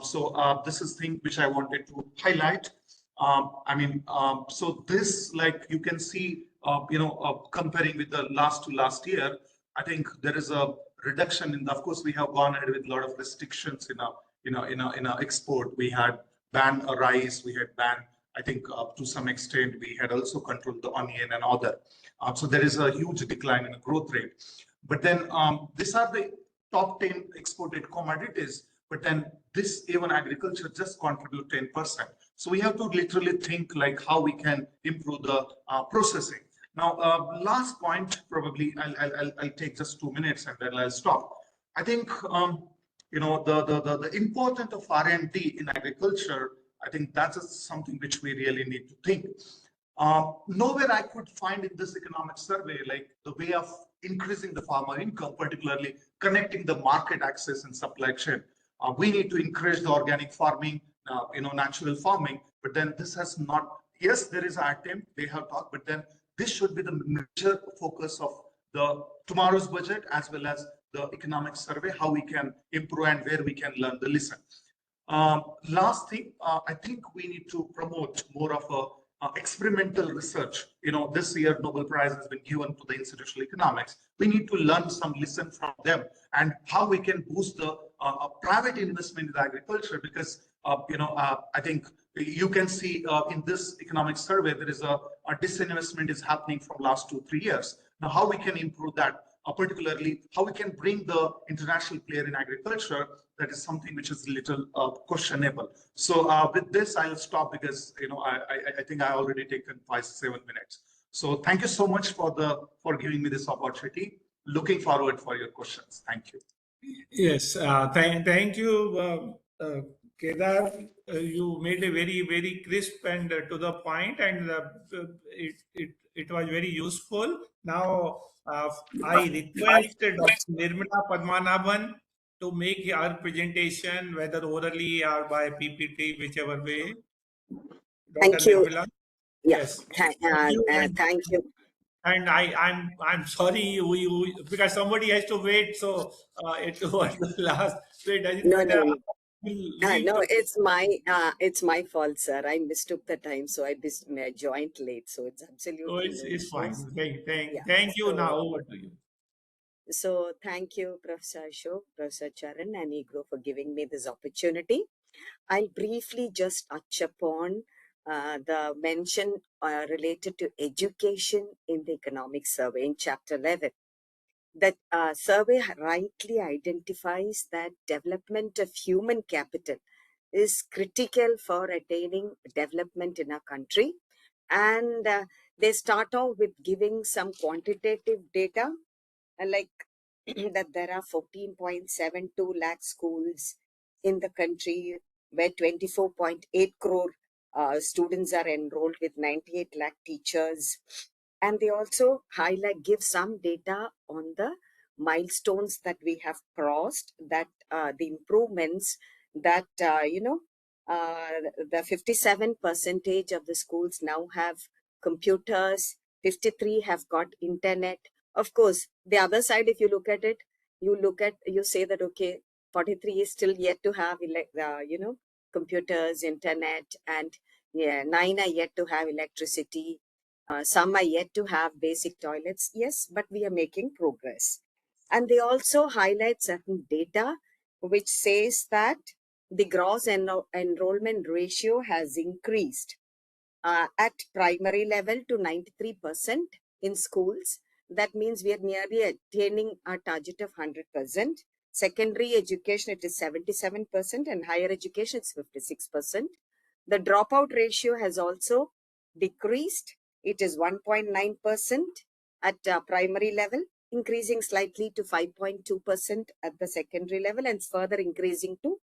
So this is thing which I wanted to highlight. I mean, so this, like you can see, comparing with the last year, I think there is a reduction in the, of course, we have gone ahead with a lot of restrictions in our export. We had banned rice, we had banned, I think to some extent, we had also controlled the onion and other. So there is a huge decline in the growth rate. But then these are the top 10 exported commodities. But then this even agriculture just contribute 10%. So we have to literally think like how we can improve the processing. Now, last point, probably I'll take just 2 minutes and then I'll stop. I think the importance of R&D in agriculture, I think that's something which we really need to think. Nowhere I could find in this economic survey like the way of increasing the farmer income, particularly connecting the market access and supply chain. We need to encourage the organic farming, natural farming, but then this has not, yes, there is an attempt, they have talked, but then this should be the major focus of the tomorrow's budget as well as the economic survey, how we can improve and where we can learn the lesson. Last thing, I think we need to promote more of a experimental research. This year Nobel Prize has been given to the institutional economics. We need to learn some lesson from them and how we can boost the private investment in agriculture, because I think you can see in this economic survey there is a disinvestment is happening from last 2-3 years. Now, how we can improve that, particularly how we can bring the international player in agriculture, that is something which is a little questionable. So with this, I'll stop because I think I already taken 5-7 minutes. So thank you so much for giving me this opportunity. Looking forward for your questions. Thank you. Yes, thank you, Kedar. You made a very crisp and to the point, and it was very useful. Now, I request Dr. Nirmala Padmanabhan to make her presentation, whether orally or by PPT, whichever way. Dr. Thank you. Nirmala? Yeah. Yes. Thank you. And I'm sorry because somebody has to wait, so it was the last. So it doesn't matter. No, it's my fault, sir. I mistook the time, so I joined late. So it's absolutely it's fine. Thank you. So, now over to you. So thank you, Professor Ashok, Professor Charan, and EGROW for giving me this opportunity. I'll briefly just touch upon the mention related to education in the economic survey in chapter 11. That survey rightly identifies that development of human capital is critical for attaining development in our country. And they start off with giving some quantitative data, like that there are 14.72 lakh schools in the country where 24.8 crore students are enrolled with 98 lakh teachers. And they also give some data on the milestones that we have crossed, that the improvements that, the 57% of the schools now have computers, 53 have got internet. Of course, the other side, if you look at it, you say that, okay, 43 is still yet to have, computers, internet, and 9 are yet to have electricity. Some are yet to have basic toilets. Yes, but we are making progress. And they also highlight certain data which says that the gross enrollment ratio has increased at primary level to 93% in schools. That means we are nearly attaining our target of 100%. Secondary education, it is 77%, and higher education, it's 56%. The dropout ratio has also decreased. It is 1.9% at primary level, increasing slightly to 5.2% at the secondary level, and further increasing to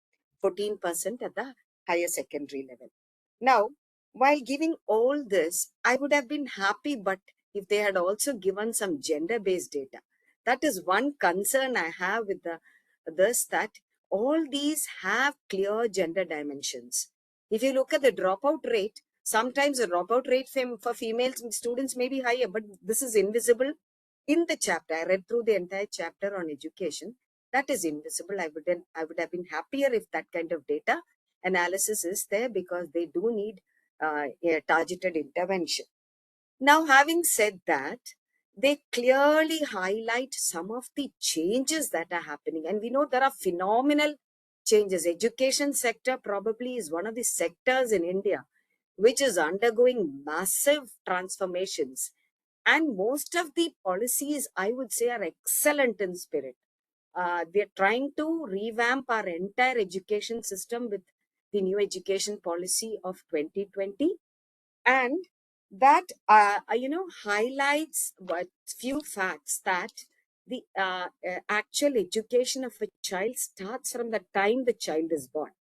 14% at the higher secondary level. Now, while giving all this, I would have been happy, but if they had also given some gender-based data. That is one concern I have with this, that all these have clear gender dimensions. If you look at the dropout rate, sometimes the dropout rate for female students may be higher, but this is invisible in the chapter. I read through the entire chapter on education. That is invisible. I would have been happier if that kind of data analysis is there, because they do need a targeted intervention. Now, having said that, they clearly highlight some of the changes that are happening. And we know there are phenomenal changes. Education sector probably is one of the sectors in India which is undergoing massive transformations. And most of the policies, I would say, are excellent in spirit. We are trying to revamp our entire education system with the new education policy of 2020. And that, highlights what few facts that the actual education of a child starts from the time the child is born.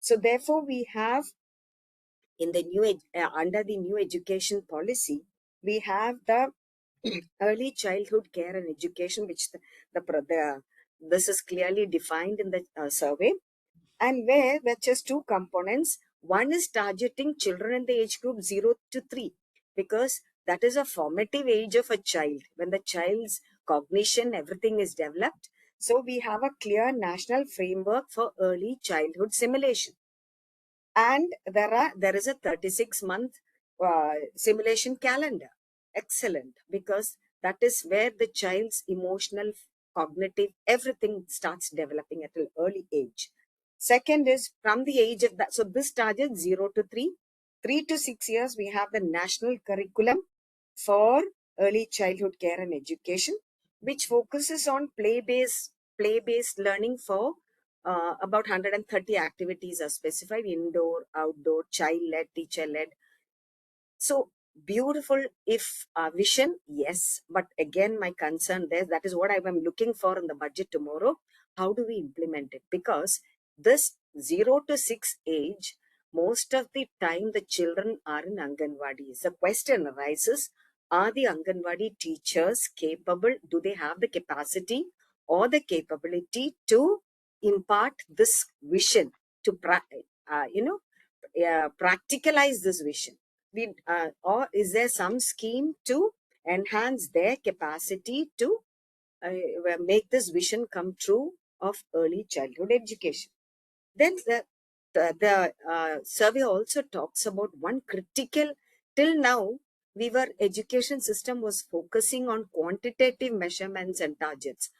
So therefore, we have in the under the new education policy, we have the early childhood care and education, which this is clearly defined in the survey, and where just two components. One is targeting children in the age group 0 to 3, because that is a formative age of a child when the child's cognition, everything is developed. So we have a clear national framework for early childhood simulation. And there is a 36-month simulation calendar. Excellent, because that is where the child's emotional, cognitive, everything starts developing at an early age. Second is from the age of that. So this targets 0 to 3. 3 to 6 years, we have the national curriculum for early childhood care and education, which focuses on play-based learning for about 130 activities are specified: indoor, outdoor, child-led, teacher-led. So beautiful if vision, yes, but again my concern there, that is what I am looking for in the budget tomorrow. How do we implement it? Because this 0 to 6 age, most of the time the children are in Anganwadis. The question arises, are the Anganwadi teachers capable? Do they have the capacity or the capability to impart this vision, to practicalize this vision? Or is there some scheme to enhance their capacity to make this vision come true of early childhood education? Then the survey also talks about one critical. Till now, education system was focusing on quantitative measurements and targets.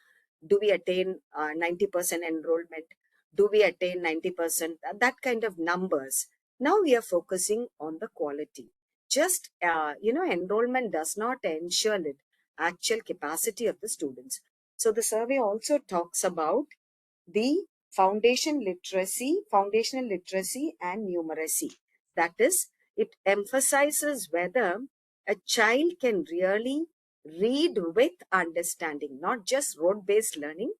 Do we attain 90% enrollment? Do we attain 90%? That kind of numbers. Now we are focusing on the quality. Just, enrollment does not ensure the actual capacity of the students. So the survey also talks about the foundational literacy and numeracy. That is, it emphasizes whether a child can really read with understanding, not just rote-based learning,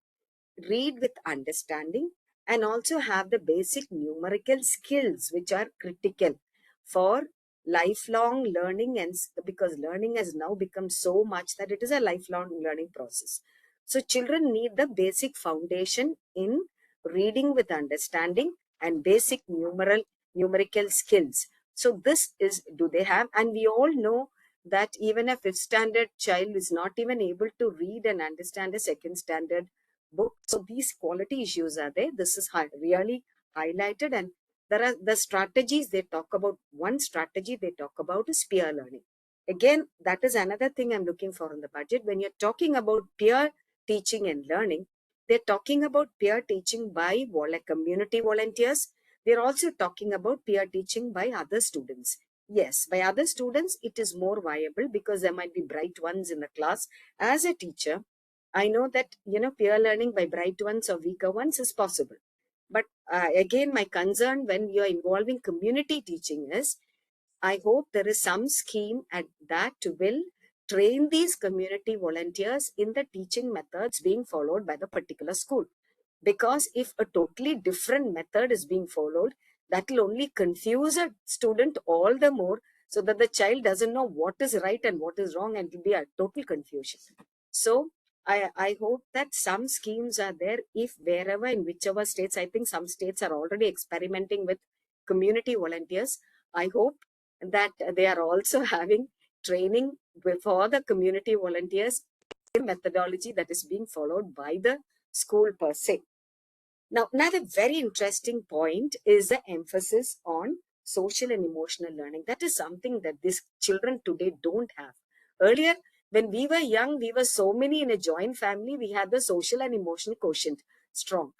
read with understanding, and also have the basic numerical skills which are critical for lifelong learning. And because learning has now become so much that it is a lifelong learning process. So children need the basic foundation in reading with understanding and basic numerical skills. So this is, do they have? And we all know that even a 5th standard child is not even able to read and understand a 2nd standard book. So these quality issues are there. This is really highlighted, and there are the strategies they talk about. One strategy they talk about is peer learning. Again, that is another thing I'm looking for in the budget. When you're talking about peer teaching and learning, they're talking about peer teaching by community volunteers. They're also talking about peer teaching by other students. Yes, by other students, it is more viable because there might be bright ones in the class. As a teacher, I know that, peer learning by bright ones or weaker ones is possible. But again, my concern when you're involving community teaching is, I hope there is some scheme at that will train these community volunteers in the teaching methods being followed by the particular school. Because if a totally different method is being followed, that will only confuse a student all the more, so that the child doesn't know what is right and what is wrong, and it will be a total confusion. So I hope that some schemes are there, if wherever, in whichever states. I think some states are already experimenting with community volunteers. I hope that they are also having training for the community volunteers, methodology that is being followed by the school per se. Now, another very interesting point is the emphasis on social and emotional learning. That is something that these children today don't have. Earlier, When we were young, we were so many in a joint family, we had the social and emotional quotient strong.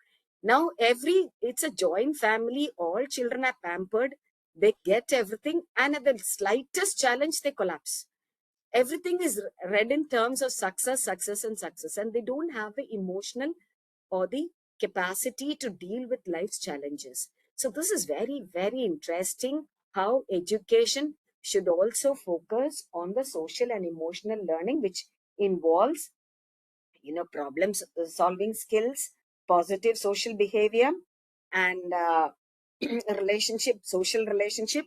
Now it's a joint family, all children are pampered, they get everything, and at the slightest challenge, they collapse. Everything is read in terms of success, success, and success, and they don't have the emotional or the capacity to deal with life's challenges. So this is very, very interesting how education should also focus on the social and emotional learning, which involves, problem solving skills, positive social behavior, and social relationship,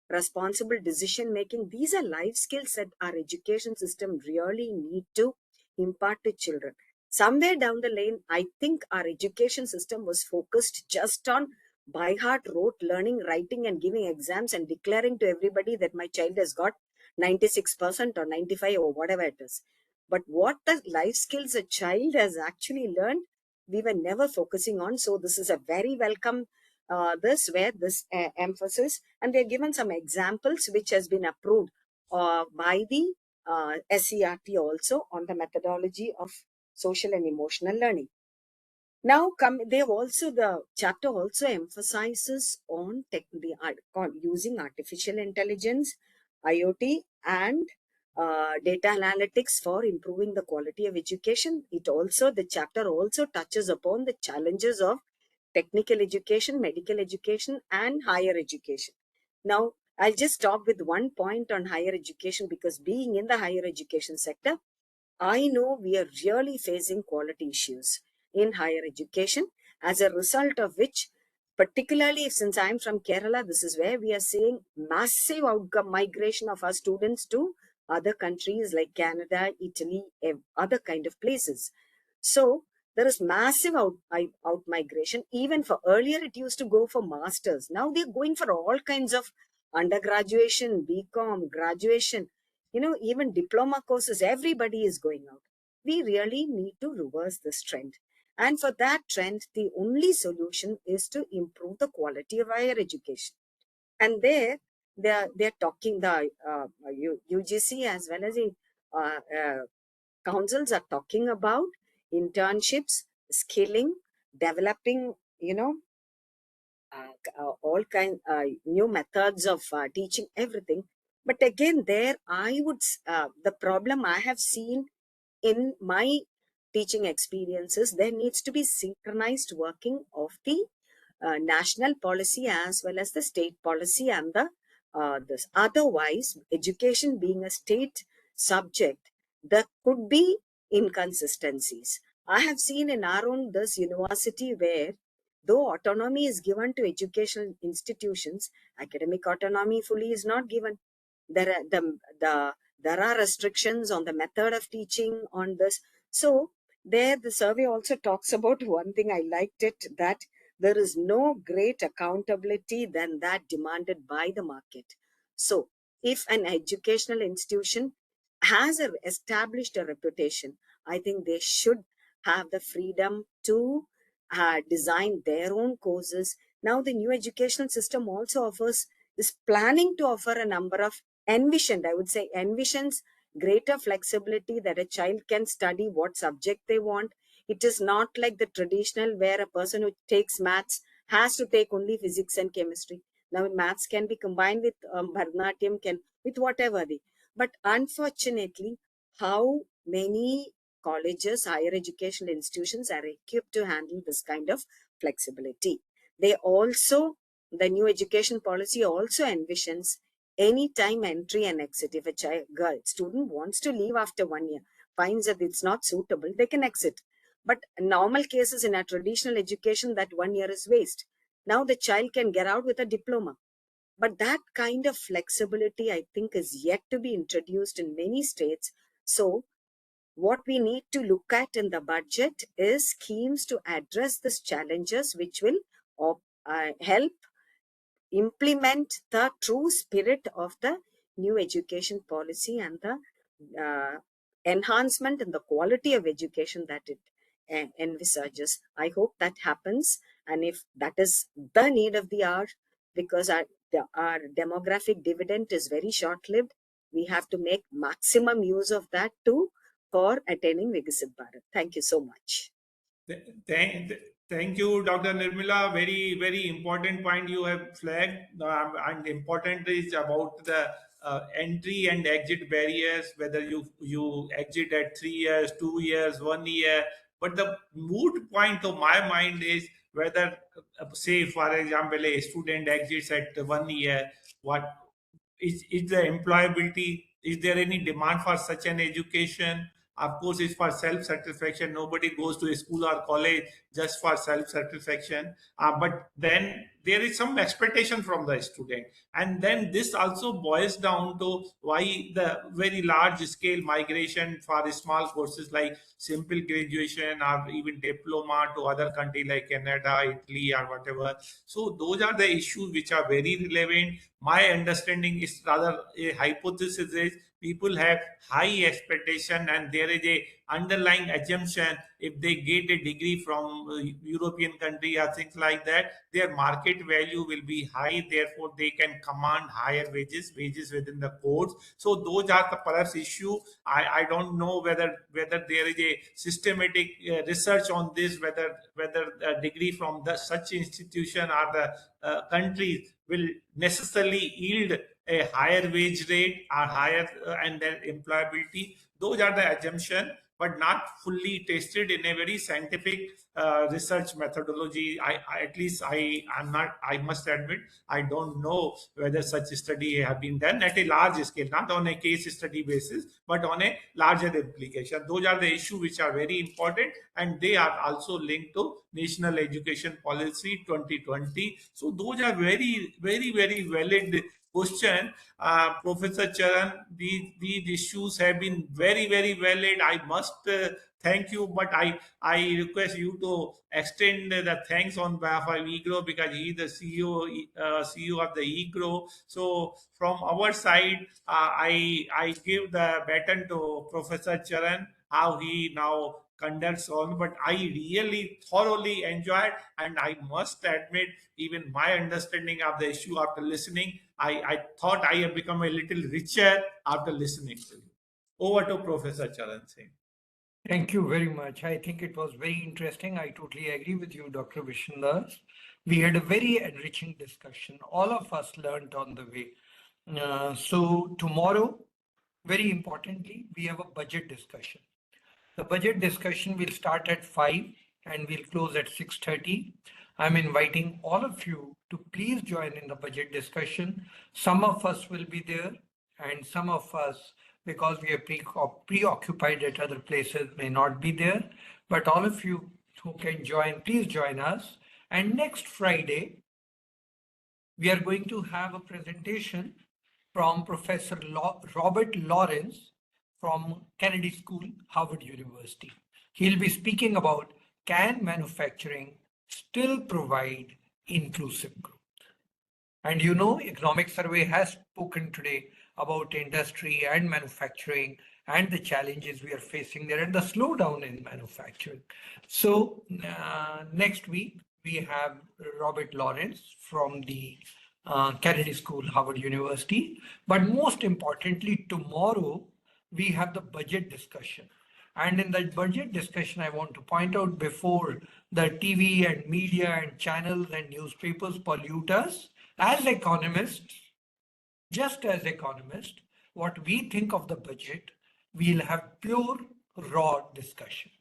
responsible decision making. These are life skills that our education system really need to impart to children. Somewhere down the lane, I think our education system was focused just on by heart rote learning, writing, and giving exams and declaring to everybody that my child has got 96% or 95 or whatever it is. But what the life skills a child has actually learned, we were never focusing on. So this is a very welcome this emphasis, and they're given some examples which has been approved by the SCRT also on the methodology of social and emotional learning. Now, the chapter also emphasizes on using artificial intelligence, IoT, and data analytics for improving the quality of education. The chapter also touches upon the challenges of technical education, medical education, and higher education. Now, I'll just talk with one point on higher education, because being in the higher education sector, I know we are really facing quality issues in higher education, as a result of which, particularly since I'm from Kerala, this is where we are seeing massive outcome migration of our students to other countries like Canada, Italy, other kind of places. So there is massive out migration. Even for earlier, it used to go for masters. Now they're going for all kinds of undergraduation, BCom, graduation, even diploma courses. Everybody is going out. We really need to reverse this trend. And for that trend, the only solution is to improve the quality of higher education. And they're talking, the UGC as well as the councils are talking about internships, skilling, developing, all kind new methods of teaching, everything. But again, the problem I have seen in my teaching experiences, there needs to be synchronized working of the national policy as well as the state policy and the this. Otherwise, education being a state subject, there could be inconsistencies. I have seen in our own this university where, though autonomy is given to educational institutions, academic autonomy fully is not given. There are there are restrictions on the method of teaching on this. So the survey also talks about one thing, I liked it, that there is no great accountability than that demanded by the market. So if an educational institution has established a reputation, I think they should have the freedom to design their own courses. Now the new educational system also is planning to offer a number of envisions greater flexibility, that a child can study what subject they want. It is not like the traditional where a person who takes maths has to take only physics and chemistry. Now maths can be combined with Bharatanatyam, with whatever they. But unfortunately, how many colleges, higher educational institutions are equipped to handle this kind of flexibility? The new education policy also envisions any time entry and exit. If a student wants to leave after 1 year, finds that it's not suitable, they can exit. But normal cases in a traditional education, that 1 year is waste. Now the child can get out with a diploma. But that kind of flexibility, I think, is yet to be introduced in many states. So what we need to look at in the budget is schemes to address these challenges, which will help implement the true spirit of the new education policy and the enhancement in the quality of education that it envisages. I hope that happens. And if that is the need of the hour, because our demographic dividend is very short-lived, We have to make maximum use of that too for attaining Viksit Bharat. Thank you so much. Thank you, Dr. Nirmala. Very, very important point you have flagged. And important is about the entry and exit barriers, whether you exit at 3 years, 2 years, 1 year. But the moot point of my mind is whether, say, for example, a student exits at 1 year, what is the employability? Is there any demand for such an education? Of course, it's for self-satisfaction. Nobody goes to a school or college just for self-satisfaction. But then there is some expectation from the student. And then this also boils down to why the very large scale migration for small courses like simple graduation or even diploma to other country like Canada, Italy, or whatever. So those are the issues which are very relevant. My understanding is rather a hypothesis is people have high expectation and there is a underlying assumption if they get a degree from European country or things like that, their market value will be high, therefore they can command higher wages within the course. So those are the perhaps issue. I don't know whether there is a systematic research on this, whether a degree from such institution or the countries will necessarily yield a higher wage rate or higher and then employability. Those are the assumption, but not fully tested in a very scientific research methodology. I must admit, I don't know whether such study have been done at a large scale, not on a case study basis, but on a larger implication. Those are the issues which are very important, and they are also linked to National Education Policy 2020. So those are very, very, very valid question. Professor Charan, these issues have been very, very valid. I must thank you, but I request you to extend the thanks on behalf of EGROW because he is the CEO of the EGROW. So from our side, I give the baton to Professor Charan, how he now conducts on, but I really thoroughly enjoyed, and I must admit, even my understanding of the issue after listening, I thought I have become a little richer after listening to you. Over to Professor Charan Singh. Thank you very much. I think it was very interesting. I totally agree with you, Dr. Vishandass. We had a very enriching discussion. All of us learned on the way. So tomorrow, very importantly, we have a budget discussion. The budget discussion will start at 5 and we'll close at 6:30. I'm inviting all of you to please join in the budget discussion. Some of us will be there and some of us, because we are preoccupied at other places, may not be there. But all of you who can join, please join us. And next Friday, we are going to have a presentation from Professor Robert Lawrence from Kennedy School, Harvard University. He'll be speaking about, can manufacturing still provide inclusive growth? And you know, Economic Survey has spoken today about industry and manufacturing and the challenges we are facing there and the slowdown in manufacturing. So next week, we have Robert Lawrence from the Kennedy School, Harvard University. But most importantly, tomorrow, we have the budget discussion. And in that budget discussion, I want to point out, before the TV and media and channels and newspapers pollute us, as economists, just as economists, what we think of the budget, we'll have pure, raw discussion.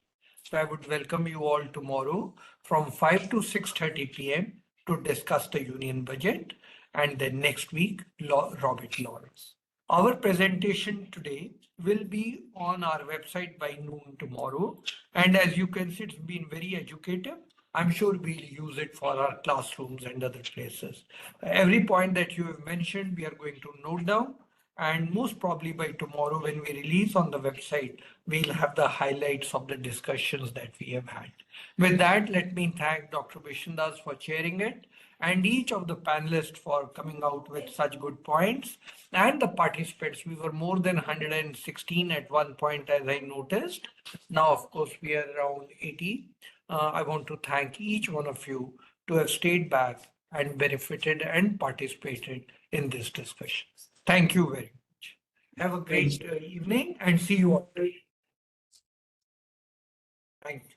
So I would welcome you all tomorrow from 5 to 6:30 p.m. to discuss the union budget, and then next week, Robert Lawrence. Our presentation today will be on our website by noon tomorrow. And as you can see, it's been very educative. I'm sure we'll use it for our classrooms and other places. Every point that you have mentioned, we are going to note down. And most probably by tomorrow, when we release on the website, we'll have the highlights of the discussions that we have had. With that, let me thank Dr. Vishandass for chairing it, and each of the panelists for coming out with such good points, and the participants. We were more than 116 at one point, as I noticed. Now, of course, we are around 80. I want to thank each one of you to have stayed back and benefited and participated in this discussion. Thank you very much. Have a great evening and see you all. Thank you.